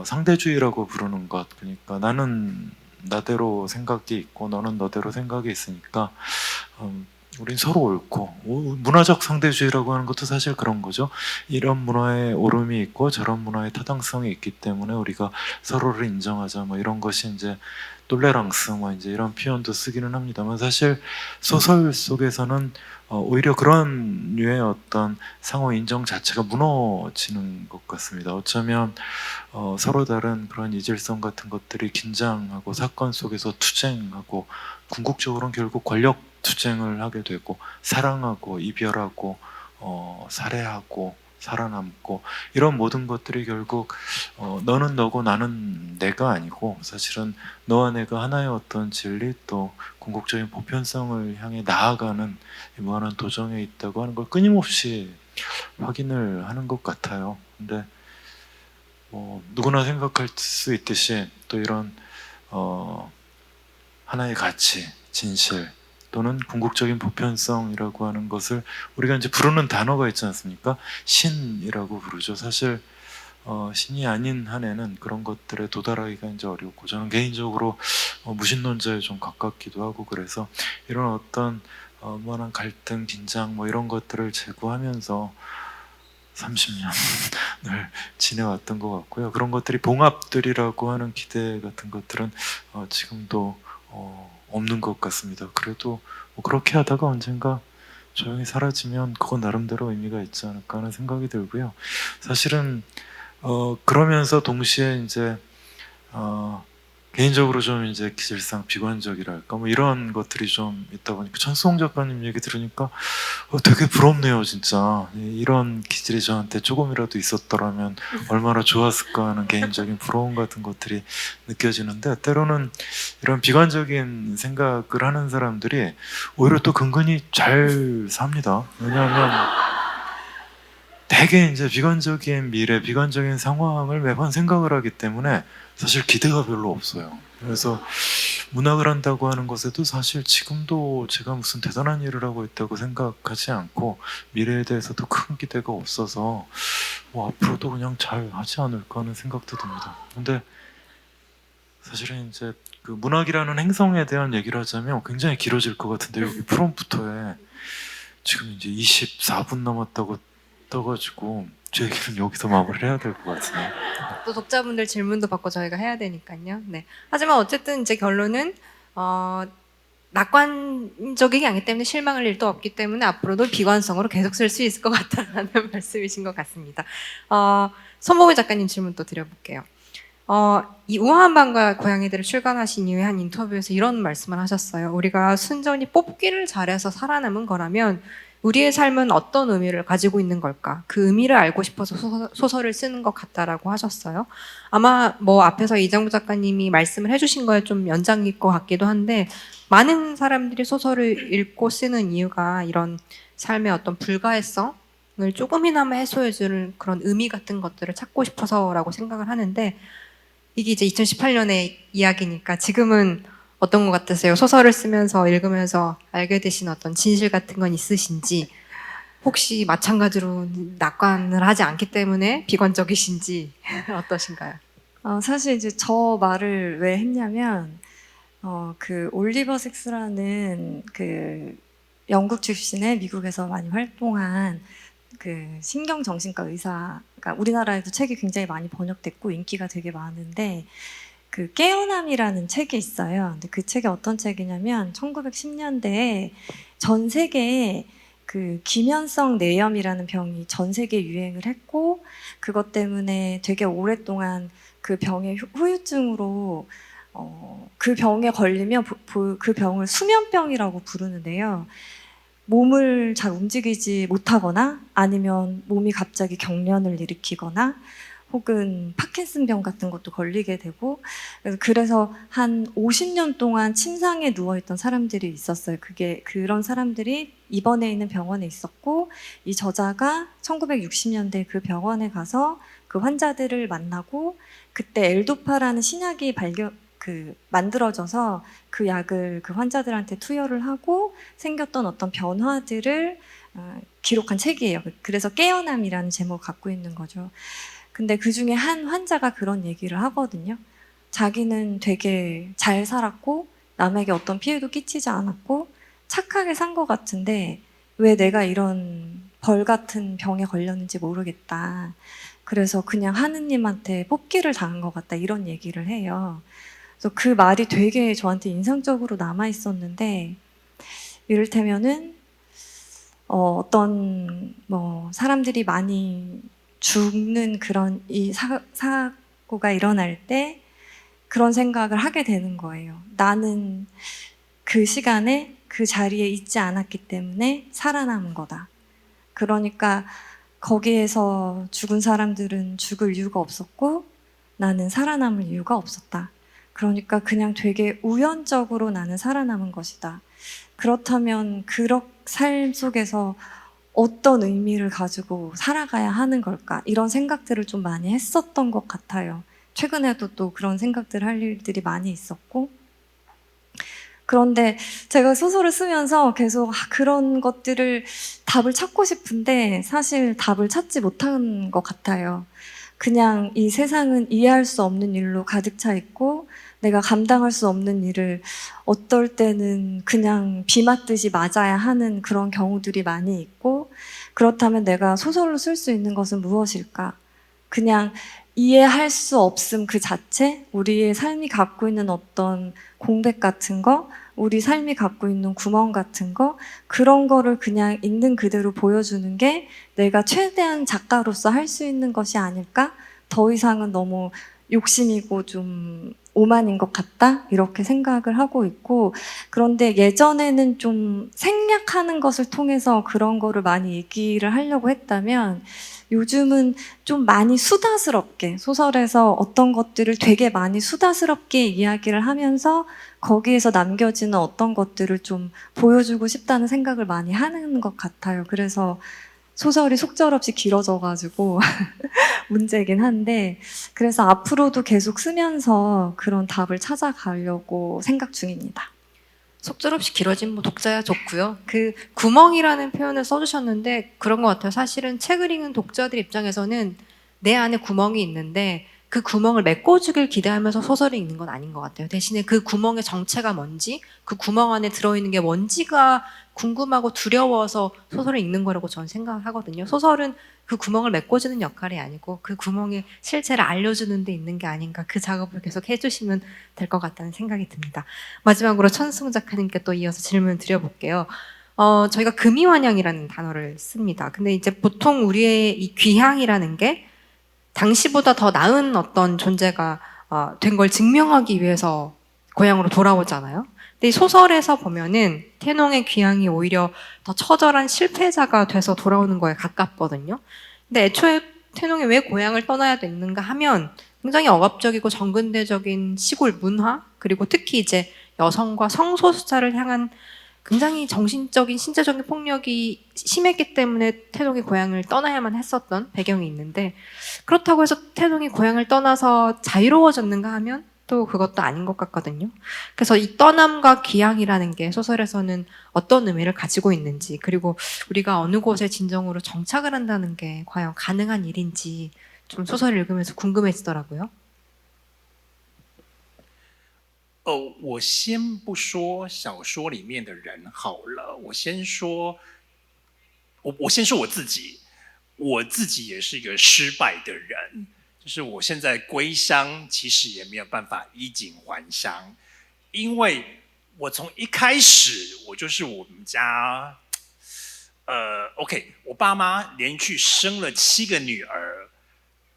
상대주의라고 부르는 것 그러니까 나는 나대로 생각이 있고 너는 너대로 생각이 있으니까 우린 서로 옳고 문화적 상대주의라고 하는 것도 사실 그런 거죠. 이런 문화에 옳음이 있고 저런 문화에 타당성이 있기 때문에 우리가 서로를 인정하자 뭐 이런 것이 이제 톨레랑스 뭐 이제 이런 표현도 쓰기는 합니다만 사실 소설 속에서는 오히려 그런 류의 어떤 상호 인정 자체가 무너지는 것 같습니다. 어쩌면 서로 다른 그런 이질성 같은 것들이 긴장하고 사건 속에서 투쟁하고 궁극적으로는 결국 권력 투쟁을 하게 되고 사랑하고 이별하고 살해하고 살아남고 이런 모든 것들이 결국 너는 너고 나는 내가 아니고 사실은 너와 내가 하나의 어떤 진리 또 궁극적인 보편성을 향해 나아가는 이 무한한 도정에 있다고 하는 걸 끊임없이 확인을 하는 것 같아요. 근데 누구나 생각할 수 있듯이 또 이런 하나의 가치, 진실 또는 궁극적인 보편성이라고 하는 것을 우리가 이제 부르는 단어가 있지 않습니까? 신이라고 부르죠. 사실 신이 아닌 한에는 그런 것들에 도달하기가 이제 어렵고 저는 개인적으로 무신론자에 좀 가깝기도 하고 그래서 이런 어떤 무한한 갈등, 긴장 뭐 이런 것들을 제거하면서 30년을 지내왔던 것 같고요. 그런 것들이 봉합들이라고 하는 기대 같은 것들은 지금도 없는 것 같습니다. 그래도 뭐 그렇게 하다가 언젠가 조용히 사라지면 그건 나름대로 의미가 있지 않을까 하는 생각이 들고요. 사실은 그러면서 동시에 이제 개인적으로 좀 이제 기질상 비관적이랄까 뭐 이런 것들이 좀 있다 보니까 천수홍 작가님 얘기 들으니까 되게 부럽네요 진짜. 이런 기질이 저한테 조금이라도 있었더라면 얼마나 좋았을까 하는 개인적인 부러움 같은 것들이 느껴지는데 때로는 이런 비관적인 생각을 하는 사람들이 오히려 또 근근히 잘 삽니다. 왜냐하면 되게 이제 비관적인 미래, 비관적인 상황을 매번 생각을 하기 때문에 사실 기대가 별로 없어요. 그래서 문학을 한다고 하는 것에도 사실 지금도 제가 무슨 대단한 일을 하고 있다고 생각하지 않고 미래에 대해서도 큰 기대가 없어서 뭐 앞으로도 그냥 잘 하지 않을까 하는 생각도 듭니다. 근데 사실은 이제 그 문학이라는 행성에 대한 얘기를 하자면 굉장히 길어질 것 같은데 여기 프롬프터에 지금 이제 24분 남았다고 떠가지고 제 얘기는 여기서 마무리를 해야 될 것 같으네요. 또 독자분들 질문도 받고 저희가 해야 되니까요. 네. 하지만 어쨌든 이제 결론은 낙관적이기 아니기 때문에 실망할 일도 없기 때문에 앞으로도 비관성으로 계속 쓸 수 있을 것 같다라는 말씀이신 것 같습니다. 손보미 작가님 질문 또 드려볼게요. 이 우아한 밤과 고양이들을 출간하신 이후에 한 인터뷰에서 이런 말씀을 하셨어요. 우리가 순전히 뽑기를 잘해서 살아남은 거라면 우리의 삶은 어떤 의미를 가지고 있는 걸까? 그 의미를 알고 싶어서 소설을 쓰는 것 같다라고 하셨어요. 아마 뭐 앞에서 이정부 작가님이 말씀을 해주신 거에 좀 연장일 것 같기도 한데 많은 사람들이 소설을 읽고 쓰는 이유가 이런 삶의 어떤 불가해성을 조금이나마 해소해주는 그런 의미 같은 것들을 찾고 싶어서라고 생각을 하는데 이게 이제 2018년의 이야기니까 지금은 어떤 것 같으세요? 소설을 쓰면서 읽으면서 알게 되신 어떤 진실 같은 건 있으신지 혹시 마찬가지로 낙관을 하지 않기 때문에 비관적이신지 어떠신가요? 사실 이제 저 말을 왜 했냐면 그 올리버 섹스라는 그 영국 출신의 미국에서 많이 활동한 그 신경정신과 의사가 우리나라에도 책이 굉장히 많이 번역됐고 인기가 되게 많은데 그 깨어남이라는 책이 있어요. 근데 그 책이 어떤 책이냐면 1910년대에 전 세계에 그 기면성 뇌염이라는 병이 전 세계에 유행을 했고 그것 때문에 되게 오랫동안 그 병의 후유증으로 그 병에 걸리면 그 병을 수면병이라고 부르는데요. 몸을 잘 움직이지 못하거나 아니면 몸이 갑자기 경련을 일으키거나 혹은 파킨슨병 같은 것도 걸리게 되고 그래서 한 50년 동안 침상에 누워있던 사람들이 있었어요. 그런 사람들이 입원해 있는 병원에 있었고 이 저자가 1960년대 그 병원에 가서 그 환자들을 만나고 그때 엘도파라는 신약이 만들어져서 그 약을 그 환자들한테 투여를 하고 생겼던 어떤 변화들을 기록한 책이에요. 그래서 깨어남이라는 제목을 갖고 있는 거죠. 근데 그 중에 한 환자가 그런 얘기를 하거든요. 자기는 되게 잘 살았고 남에게 어떤 피해도 끼치지 않았고 착하게 산 것 같은데 왜 내가 이런 벌 같은 병에 걸렸는지 모르겠다. 그래서 그냥 하느님한테 뽑기를 당한 것 같다. 이런 얘기를 해요. 그래서 그 말이 되게 저한테 인상적으로 남아 있었는데 이를테면은 어떤 뭐 사람들이 많이 죽는 그런 이 사고가 일어날 때 그런 생각을 하게 되는 거예요. 나는 그 시간에 그 자리에 있지 않았기 때문에 살아남은 거다. 그러니까 거기에서 죽은 사람들은 죽을 이유가 없었고 나는 살아남을 이유가 없었다. 그러니까 그냥 되게 우연적으로 나는 살아남은 것이다. 그렇다면 그런 삶 속에서 어떤 의미를 가지고 살아가야 하는 걸까? 이런 생각들을 좀 많이 했었던 것 같아요. 최근에도 또 그런 생각들 할 일들이 많이 있었고. 그런데 제가 소설을 쓰면서 계속 그런 것들을 답을 찾고 싶은데 사실 답을 찾지 못한 것 같아요. 그냥 이 세상은 이해할 수 없는 일로 가득 차 있고 내가 감당할 수 없는 일을 어떨 때는 그냥 비 맞듯이 맞아야 하는 그런 경우들이 많이 있고, 그렇다면 내가 소설로 쓸 수 있는 것은 무엇일까? 그냥 이해할 수 없음 그 자체, 우리의 삶이 갖고 있는 어떤 공백 같은 거, 우리 삶이 갖고 있는 구멍 같은 거, 그런 거를 그냥 있는 그대로 보여주는 게 내가 최대한 작가로서 할 수 있는 것이 아닐까? 더 이상은 너무 욕심이고 좀 오만인 것 같다? 이렇게 생각을 하고 있고, 그런데 예전에는 좀 생략하는 것을 통해서 그런 거를 많이 얘기를 하려고 했다면 요즘은 좀 많이 수다스럽게 소설에서 어떤 것들을 되게 많이 수다스럽게 이야기를 하면서 거기에서 남겨지는 어떤 것들을 좀 보여주고 싶다는 생각을 많이 하는 것 같아요. 그래서 소설이 속절없이 길어져가지고 문제긴 한데, 그래서 앞으로도 계속 쓰면서 그런 답을 찾아가려고 생각 중입니다. 속절없이 길어진 뭐 독자야 좋고요. 그 구멍이라는 표현을 써주셨는데 그런 것 같아요. 사실은 책을 읽는 독자들 입장에서는 내 안에 구멍이 있는데 그 구멍을 메꿔주길 기대하면서 소설을 읽는 건 아닌 것 같아요. 대신에 그 구멍의 정체가 뭔지, 그 구멍 안에 들어있는 게 뭔지가 궁금하고 두려워서 소설을 읽는 거라고 저는 생각을 하거든요. 소설은 그 구멍을 메꿔주는 역할이 아니고 그 구멍의 실체를 알려주는 데 있는 게 아닌가, 그 작업을 계속 해주시면 될 것 같다는 생각이 듭니다. 마지막으로 천승 작가님께 또 이어서 질문 드려볼게요. 저희가 금이환영이라는 단어를 씁니다. 근데 이제 보통 우리의 이 귀향이라는 게 당시보다 더 나은 어떤 존재가 된 걸 증명하기 위해서 고향으로 돌아오잖아요. 근데 이 소설에서 보면은 태농의 귀향이 오히려 더 처절한 실패자가 돼서 돌아오는 거에 가깝거든요. 근데 애초에 태농이 왜 고향을 떠나야 됐는가 하면 굉장히 억압적이고 정근대적인 시골 문화, 그리고 특히 이제 여성과 성소수자를 향한 굉장히 정신적인, 신체적인 폭력이 심했기 때문에 태동이 고향을 떠나야만 했었던 배경이 있는데, 그렇다고 해서 태동이 고향을 떠나서 자유로워졌는가 하면 또 그것도 아닌 것 같거든요. 그래서 이 떠남과 귀향이라는 게 소설에서는 어떤 의미를 가지고 있는지, 그리고 우리가 어느 곳에 진정으로 정착을 한다는 게 과연 가능한 일인지 좀 소설을 읽으면서 궁금해지더라고요. 我先不说小说里面的人好了，我先说我自己，我自己也是一个失败的人，就是我现在归乡其实也没有办法衣锦还乡，因为我从一开始我就是我们家，OK， 我爸妈连续生了7个女儿，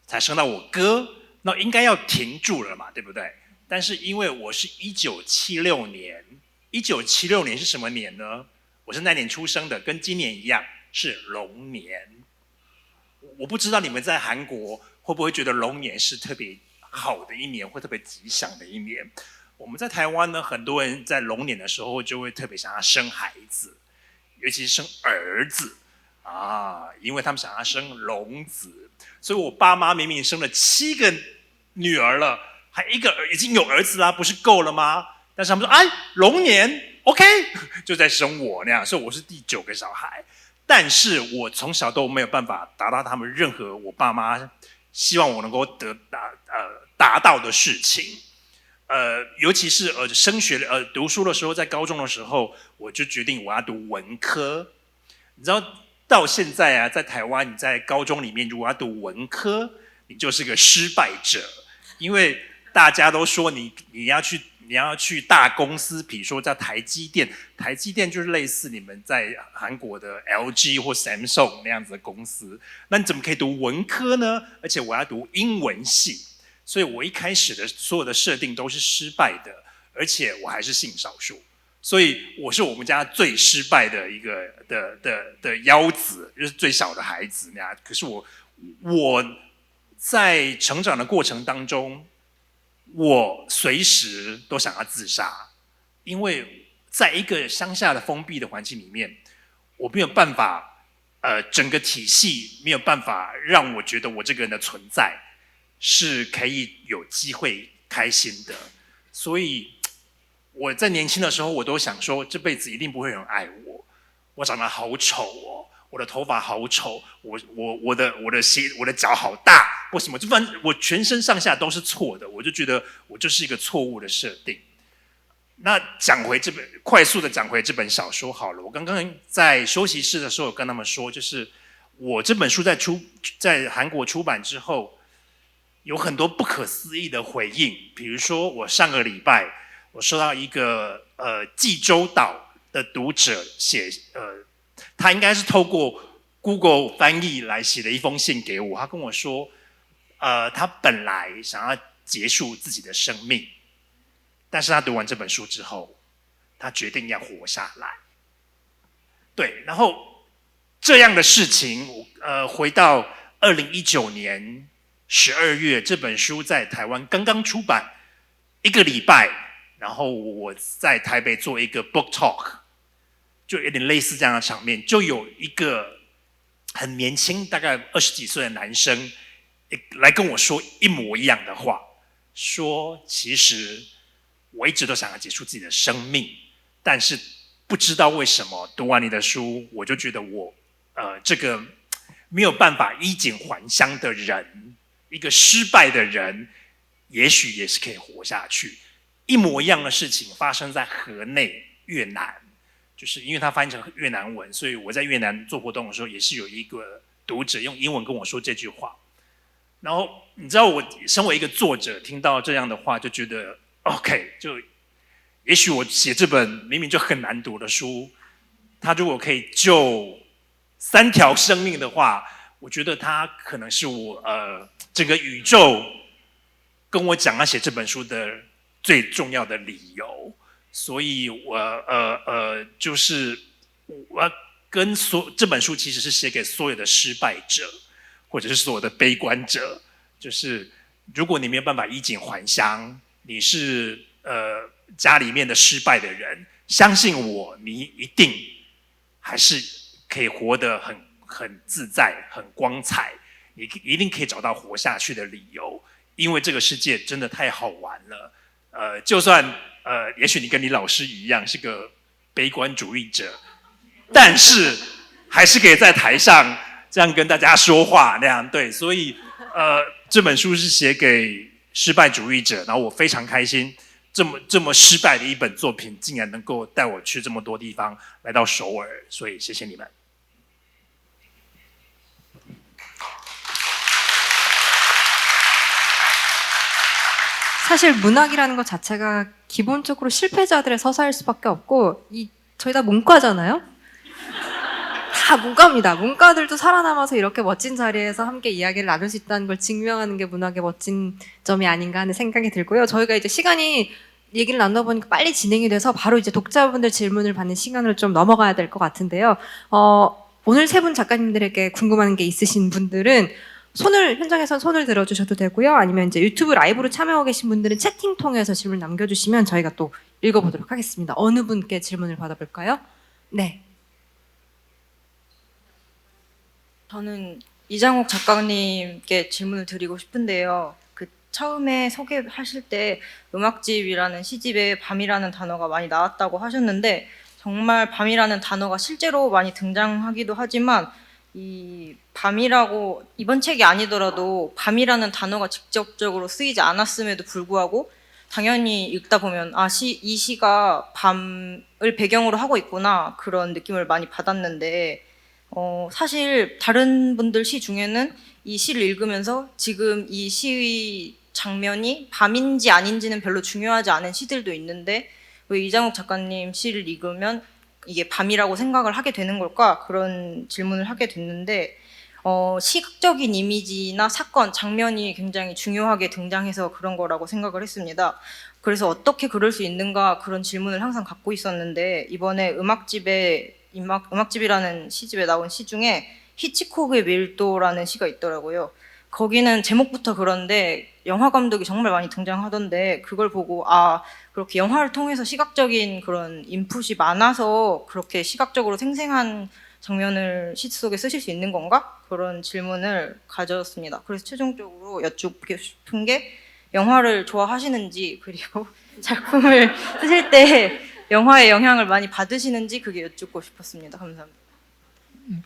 才生到我哥，那应该要停住了嘛，对不对？但是因为我是1976年，1976年是什么年呢？我是那年出生的，跟今年一样是龙年。我不知道你们在韩国会不会觉得龙年是特别好的一年，或特别吉祥的一年？我们在台湾呢，很多人在龙年的时候就会特别想要生孩子，尤其是生儿子啊，因为他们想要生龙子。所以我爸妈明明生了7个女儿了，还1个已经有儿子啦，不是够了吗？但是他们说，哎，龙年 OK， 就在生我那样，所以我是第9个小孩。但是我从小都没有办法达到他们任何我爸妈希望我能够达到的事情。尤其是升学读书的时候，在高中的时候，我就决定我要读文科。你知道到现在啊，在台湾，你在高中里面如果要读文科，你就是个失败者，因为大家都说你要去大公司，比如说在台积电，台积电就是类似你们在韩国的 LG 或 Samsung 那样子的公司，那你怎么可以读文科呢？而且我要读英文系，所以我一开始的所有的设定都是失败的，而且我还是性少数。所以我是我们家最失败的一个的幺子，就是最小的孩子那样。可是我在成长的过程当中，我随时都想要自杀，因为在一个乡下的封闭的环境里面，我没有办法，整个体系没有办法让我觉得我这个人的存在是可以有机会开心的，所以我在年轻的时候，我都想说，这辈子一定不会有人爱我，我长得好丑哦，我的头发好丑，我的脚好大，为什么？就反正我全身上下都是错的，我就觉得我就是一个错误的设定。那快速的讲回这本小说好了。我刚刚在休息室的时候有跟他们说，就是我这本书在韩国出版之后，有很多不可思议的回应。比如说，我上个礼拜我收到一个济州岛的读者他应该是透过 Google 翻译来写的一封信给我。他跟我说，他本来想要结束自己的生命。但是他读完这本书之后，他决定要活下来。对，然后这样的事情，回到2019年12月，这本书在台湾刚刚出版1个礼拜，然后我在台北做一个 book talk， 就有点类似这样的场面，就有一个很年轻，大概20几岁的男生来跟我说一模一样的话，说其实我一直都想要结束自己的生命，但是不知道为什么读完你的书，我就觉得我这个没有办法衣锦还乡的人，一个失败的人，也许也是可以活下去。一模一样的事情发生在河内越南，就是因为它翻译成越南文，所以我在越南做活动的时候，也是有一个读者用英文跟我说这句话。然后你知道，我身为一个作者，听到这样的话，就觉得 OK， 就也许我写这本明明就很难读的书，它如果可以救3条生命的话，我觉得它可能是我整个宇宙跟我讲要写这本书的最重要的理由。所以就是我要跟这本书其实是写给所有的失败者，或者是所有的悲观者，就是如果你没有办法衣锦还乡，你是家里面的失败的人，相信我，你一定还是可以活得很自在、很光彩，你一定可以找到活下去的理由，因为这个世界真的太好玩了。就算也许你跟你老师一样是个悲观主义者，但是还是可以在台上这样跟大家说话那样。对，所以这本书是写给失败主义者，然后我非常开心，这么失败的一本作品，竟然能够带我去这么多地方，来到首尔，所以谢谢你们。 사실 문학이라는 것 자체가 기본적으로 실패자들의 서사일 수밖에 없고, 저희 다 문과잖아요? 다 문과입니다. 문과들도 살아남아서 이렇게 멋진 자리에서 함께 이야기를 나눌 수 있다는 걸 증명하는 게 문학의 멋진 점이 아닌가 하는 생각이 들고요. 저희가 이제 시간이 얘기를 나눠보니까 빨리 진행이 돼서 바로 이제 독자분들 질문을 받는 시간으로 좀 넘어가야 될 것 같은데요. 오늘 3분 작가님들에게 궁금한 게 있으신 분들은 현장에서 손을 들어주셔도 되고요. 아니면 이제 유튜브 라이브로 참여하고 계신 분들은 채팅 통해서 질문 남겨주시면 저희가 또 읽어보도록 하겠습니다. 어느 분께 질문을 받아볼까요? 네. 저는 이장옥 작가님께 질문을 드리고 싶은데요. 그 처음에 소개하실 때 음악집이라는 시집에 밤이라는 단어가 많이 나왔다고 하셨는데, 정말 밤이라는 단어가 실제로 많이 등장하기도 하지만, 이 밤이라고 이번 책이 아니더라도 밤이라는 단어가 직접적으로 쓰이지 않았음에도 불구하고 당연히 읽다 보면 이 시가 밤을 배경으로 하고 있구나, 그런 느낌을 많이 받았는데, 사실 다른 분들 시 중에는 이 시를 읽으면서 지금 이 시 장면이 밤인지 아닌지는 별로 중요하지 않은 시들도 있는데, 왜 이장욱 작가님 시를 읽으면 이게 밤이라고 생각을 하게 되는 걸까? 그런 질문을 하게 됐는데, 시각적인 이미지나 사건, 장면이 굉장히 중요하게 등장해서 그런 거라고 생각을 했습니다. 그래서 어떻게 그럴 수 있는가 그런 질문을 항상 갖고 있었는데 이번에 음악집이라는 시집에 나온 시 중에 히치콕의 밀도라는 시가 있더라고요. 거기는 제목부터 그런데 영화 감독이 정말 많이 등장하던데 그걸 보고 그렇게 영화를 통해서 시각적인 그런 인풋이 많아서 그렇게 시각적으로 생생한 장면을 시 속에 쓰실 수 있는 건가? 그런 질문을 가졌습니다. 그래서 최종적으로 여쭙고 싶은 게 영화를 좋아하시는지 그리고 작품을 쓰실 때 영화의 영향을 많이 받으시는지 그게 여쭙고 싶었습니다. 감사합니다.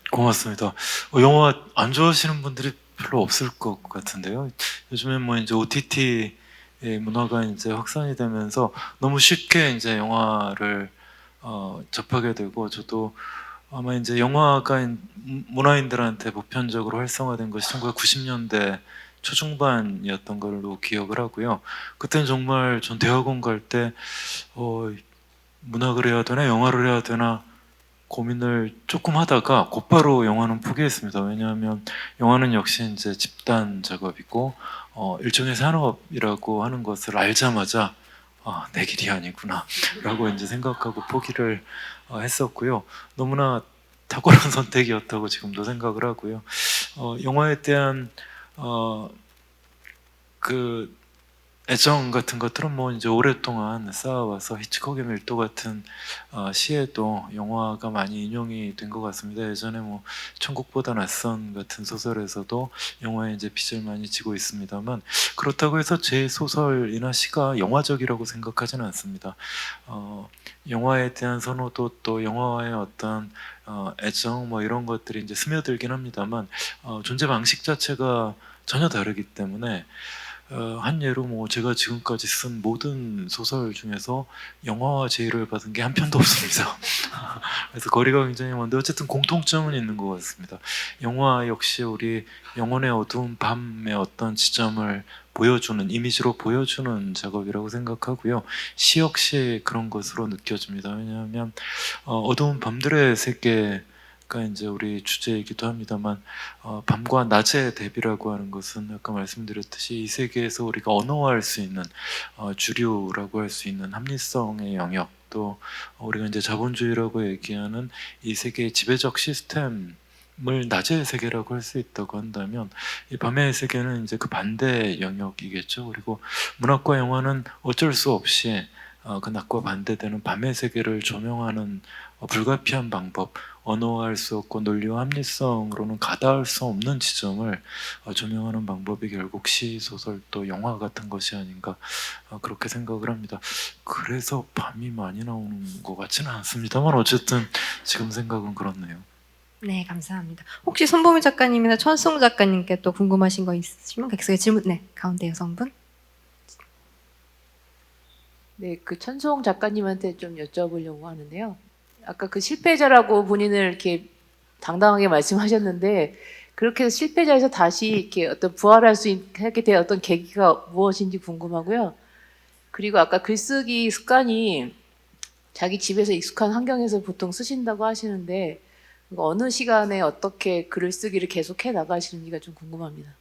고맙습니다. 영화 안 좋아하시는 분들이 별로 없을 것 같은데요. 요즘엔 뭐 이제 OTT 문화가 이제 확산이 되면서 너무 쉽게 이제 영화를 접하게 되고 저도 아마 이제 영화가 문화인들한테 보편적으로 활성화된 것이 1990년대 초중반이었던 걸로 기억을 하고요. 그때는 정말 전 대학원 갈 때 문학을 해야 되나 영화를 해야 되나 고민을 조금 하다가 곧바로 영화는 포기했습니다. 왜냐하면 영화는 역시 이제 집단 작업이고 일종의 산업이라고 하는 것을 알자마자 내 길이 아니구나 라고 이제 생각하고 포기를 했었고요. 너무나 탁월한 선택이었다고 지금도 생각을 하고요. 영화에 대한 그 애정 같은 것들은 뭐 이제 오랫동안 쌓아와서 히치콕의 밀도 같은 시에도 영화가 많이 인용이 된 것 같습니다. 예전에 뭐 천국보다 낯선 같은 소설에서도 영화에 이제 빚을 많이 지고 있습니다만 그렇다고 해서 제 소설이나 시가 영화적이라고 생각하지는 않습니다. 영화에 대한 선호도 또 영화와의 어떤 애정 뭐 이런 것들이 이제 스며들긴 합니다만 존재 방식 자체가 전혀 다르기 때문에 한 예로 뭐 제가 지금까지 쓴 모든 소설 중에서 영화와 제의를 받은 게 한 편도 없습니다. 그래서 거리가 굉장히 먼데 어쨌든 공통점은 있는 것 같습니다. 영화 역시 우리 영혼의 어두운 밤의 어떤 지점을 보여주는 이미지로 보여주는 작업이라고 생각하고요. 시 역시 그런 것으로 느껴집니다. 왜냐하면 어두운 밤들의 세계 가 이제 우리 주제이기도 합니다만 밤과 낮의 대비라고 하는 것은 아까 말씀드렸듯이 이 세계에서 우리가 언어화할 수 있는 주류라고 할 수 있는 합리성의 영역 또 우리가 이제 자본주의라고 얘기하는 이 세계의 지배적 시스템을 낮의 세계라고 할 수 있다고 한다면 이 밤의 세계는 이제 그 반대 영역이겠죠. 그리고 문학과 영화는 어쩔 수 없이 그 낮과 반대되는 밤의 세계를 조명하는 불가피한 방법, 언어화할 수 없고 논리와 합리성으로는 가닿을 수 없는 지점을 조명하는 방법이 결국 시, 소설 또 영화 같은 것이 아닌가 그렇게 생각을 합니다. 그래서 밤이 많이 나오는 것 같지는 않습니다만 어쨌든 지금 생각은 그렇네요. 네, 감사합니다. 혹시 손보미 작가님이나 천송 작가님께 또 궁금하신 거 있으시면 객석에 질문, 네, 가운데 여성분. 네, 그 천송 작가님한테 좀 여쭤보려고 하는데요. 아까 그 실패자라고 본인을 이렇게 당당하게 말씀하셨는데 그렇게 해서 실패자에서 다시 이렇게 어떤 부활할 수 있게 된 어떤 계기가 무엇인지 궁금하고요. 그리고 아까 글쓰기 습관이 자기 집에서 익숙한 환경에서 보통 쓰신다고 하시는데 어느 시간에 어떻게 글을 쓰기를 계속해 나가시는지가 좀 궁금합니다.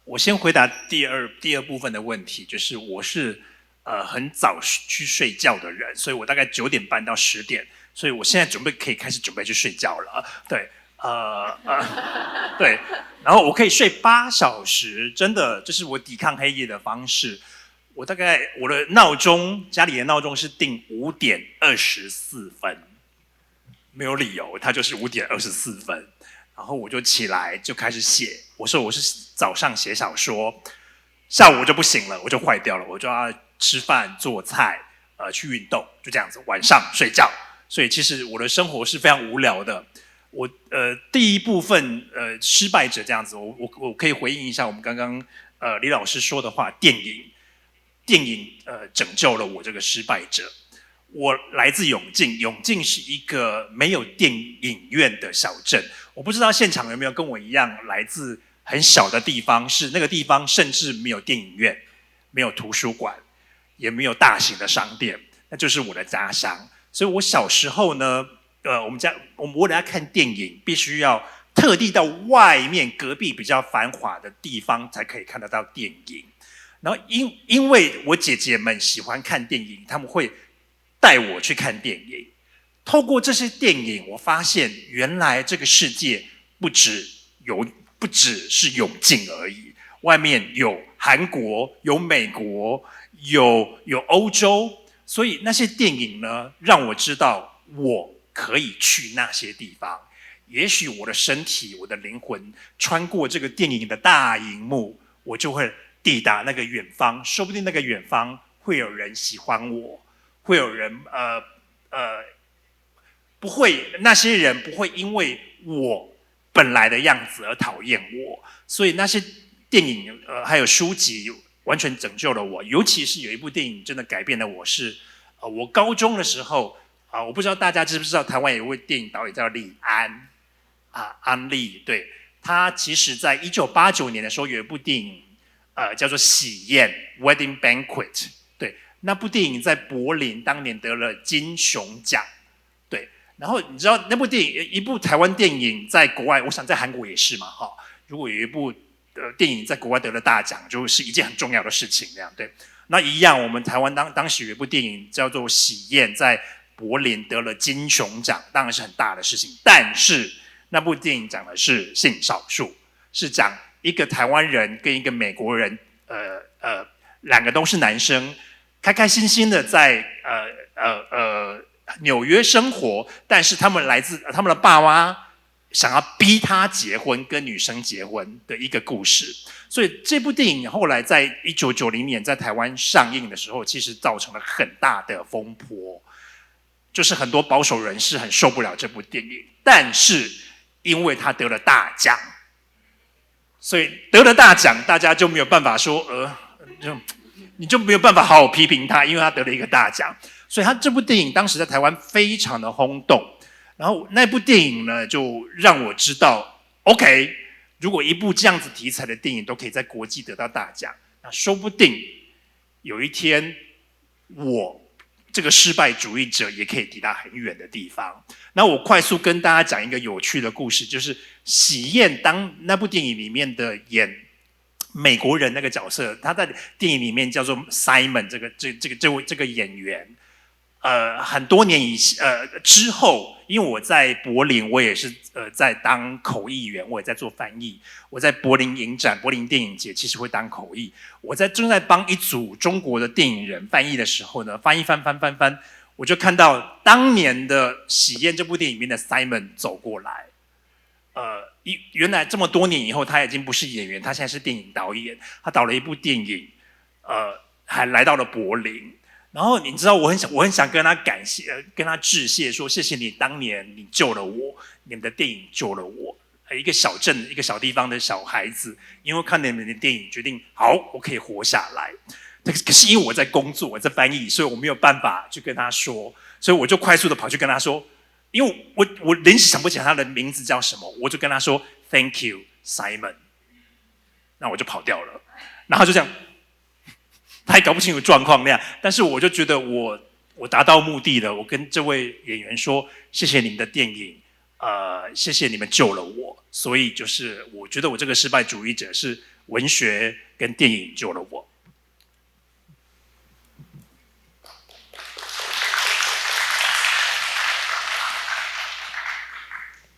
我先回答第二部分的问题，就是我是很早去睡觉的人，所以我大概9点半到10点，所以我现在可以开始准备去睡觉了。对，对，然后我可以睡8小时，真的这是我抵抗黑夜的方式。我大概我的闹钟，家里的闹钟是定5:24，没有理由，它就是5:24。然后我就起来就开始写。我说我是早上写小说，下午我就不行了，我就坏掉了，我就要吃饭做菜，去运动，就这样子。晚上睡觉，所以其实我的生活是非常无聊的。我第一部分失败者这样子，我可以回应一下我们刚刚李老师说的话，电影拯救了我这个失败者。我来自永靖，永靖是一个没有电影院的小镇。我不知道现场有没有跟我一样来自很小的地方，是那个地方甚至没有电影院，没有图书馆，也没有大型的商店，那就是我的家乡。所以我小时候呢，我们为了要看电影，必须要特地到外面隔壁比较繁华的地方才可以看得到电影。然后因为我姐姐们喜欢看电影，他们会带我去看电影。透过这些电影，我发现原来这个世界不只是永靖而已，外面有韩国、有美国、有欧洲，所以那些电影呢，让我知道我可以去那些地方。也许我的身体、我的灵魂穿过这个电影的大荧幕，我就会抵达那个远方。说不定那个远方会有人喜欢我，会有人不会，那些人不会因为我本来的样子而讨厌我。所以那些电影还有书籍完全拯救了我。尤其是有一部电影真的改变了我，是我高中的时候我不知道大家知不知道，台湾有一位电影导演叫李安安利，对，他其实在1989年的时候有一部电影叫做《喜宴》（Wedding Banquet）， 对，那部电影在柏林当年得了金熊奖，对。然后你知道那部电影，一部台湾电影在国外，我想在韩国也是嘛，哈。如果有一部电影在国外得了大奖，就是一件很重要的事情，这样对。那一样，我们台湾当时有一部电影叫做《喜宴》，在柏林得了金熊奖，当然是很大的事情。但是那部电影讲的是性少数，是讲一个台湾人跟一个美国人，两个都是男生，开开心心的在纽约生活，但是他们的爸妈想要逼他结婚，跟女生结婚的一个故事。所以这部电影后来在1990年在台湾上映的时候，其实造成了很大的风波，就是很多保守人士很受不了这部电影。但是因为他得了大奖，所以得了大奖，大家就没有办法说你就没有办法好好批评他，因为他得了一个大奖。所以他这部电影当时在台湾非常的轰动，然后那部电影呢，就让我知道 ，OK， 如果一部这样子题材的电影都可以在国际得到大奖，那说不定有一天我这个失败主义者也可以抵达很远的地方。那我快速跟大家讲一个有趣的故事，就是《喜宴》那部电影里面的演美国人那个角色，他在电影里面叫做 Simon， 这个演员。很多年之后，因为我在柏林，我也是在当口译员，我也在做翻译。我在柏林影展、柏林电影节，其实会当口译。我正在帮一组中国的电影人翻译的时候呢，翻，我就看到当年的《喜宴》这部电影里面的 Simon 走过来。原来这么多年以后，他已经不是演员，他现在是电影导演。他导了一部电影，还来到了柏林。然后你知道，我很想跟他感谢，跟他致谢，说谢谢你当年你救了我，你们的电影救了我。一个小镇、一个小地方的小孩子，因为看你们的电影，决定好，我可以活下来。可是因为我在工作，我在翻译，所以我没有办法去跟他说，所以我就快速的跑去跟他说，因为我临时想不起来他的名字叫什么，我就跟他说 Thank you, Simon。那我就跑掉了，然后就这样。他也搞不清楚状况那样，但是我就觉得我达到目的了。我跟这位演员说，谢谢你们的电影，谢谢你们救了我。所以就是我觉得我这个失败主义者是文学跟电影救了我。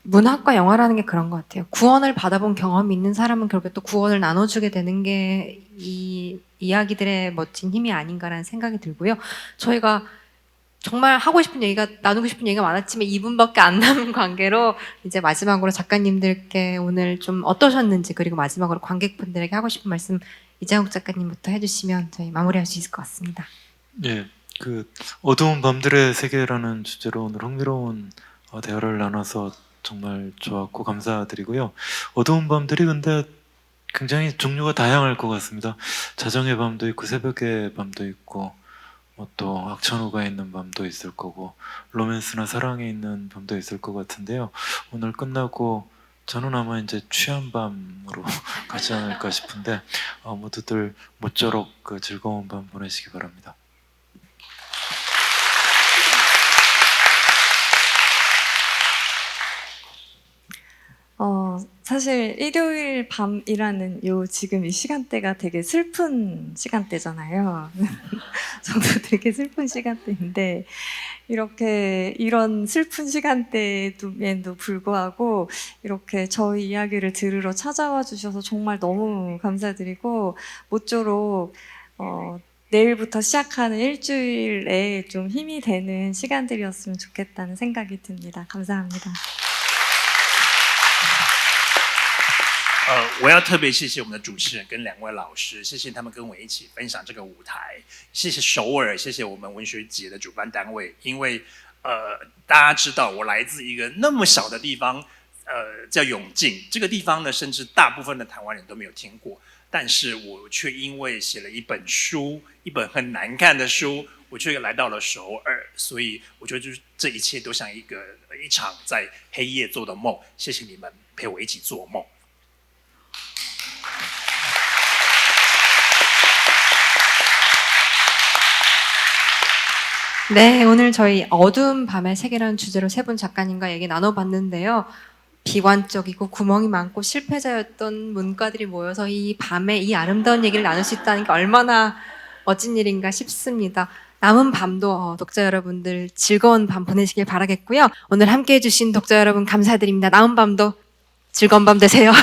문학과 영화라는 게 그런 것 같아요. 구원을 받아본 경험이 있는 사람은 결국에 또 구원을 나눠주게 되는 게 이 이야기들의 멋진 힘이 아닌가라는 생각이 들고요. 저희가 정말 하고 싶은 얘기가, 나누고 싶은 얘기가 많았지만 2분밖에 안 남은 관계로 이제 마지막으로 작가님들께 오늘 좀 어떠셨는지, 그리고 마지막으로 관객분들에게 하고 싶은 말씀 이장욱 작가님부터 해주시면 저희 마무리할 수 있을 것 같습니다. 예, 그 어두운 밤들의 세계라는 주제로 오늘 흥미로운 대화를 나눠서 정말 좋았고 감사드리고요. 어두운 밤들이 근데 굉장히 종류가 다양할 것 같습니다. 자정의 밤도 있고 새벽의 밤도 있고 또 악천후가 있는 밤도 있을 거고 로맨스나 사랑이 있는 밤도 있을 것 같은데요. 오늘 끝나고 저는 아마 이제 취한 밤으로 가지 않을까 싶은데 모두들 모쪼록 그 즐거운 밤 보내시기 바랍니다. 사실 일요일 밤이라는 요 지금 이 시간대가 되게 슬픈 시간대잖아요. 저도 되게 슬픈 시간대인데 이렇게 이런 슬픈 시간대에도 불구하고 이렇게 저희 이야기를 들으러 찾아와 주셔서 정말 너무 감사드리고 모쪼록 내일부터 시작하는 일주일에 좀 힘이 되는 시간들이었으면 좋겠다는 생각이 듭니다. 감사합니다. 我要特别谢谢我们的主持人跟2位老师，谢谢他们跟我一起分享这个舞台，谢谢首尔，谢谢我们文学节的主办单位，因为大家知道我来自一个那么小的地方，叫永靖，这个地方呢，甚至大部分的台湾人都没有听过，但是我却因为写了一本书，一本很难看的书，我却来到了首尔，所以我觉得就是这一切都像一场在黑夜做的梦，谢谢你们陪我一起做梦。 네, 오늘 저희 어두운 밤의 세계라는 주제로 세 분 작가님과 얘기 나눠봤는데요. 비관적이고 구멍이 많고 실패자였던 문과들이 모여서 이 밤에 이 아름다운 얘기를 나눌 수 있다는 게 얼마나 멋진 일인가 싶습니다. 남은 밤도 독자 여러분들 즐거운 밤 보내시길 바라겠고요. 오늘 함께해 주신 독자 여러분 감사드립니다. 남은 밤도 즐거운 밤 되세요.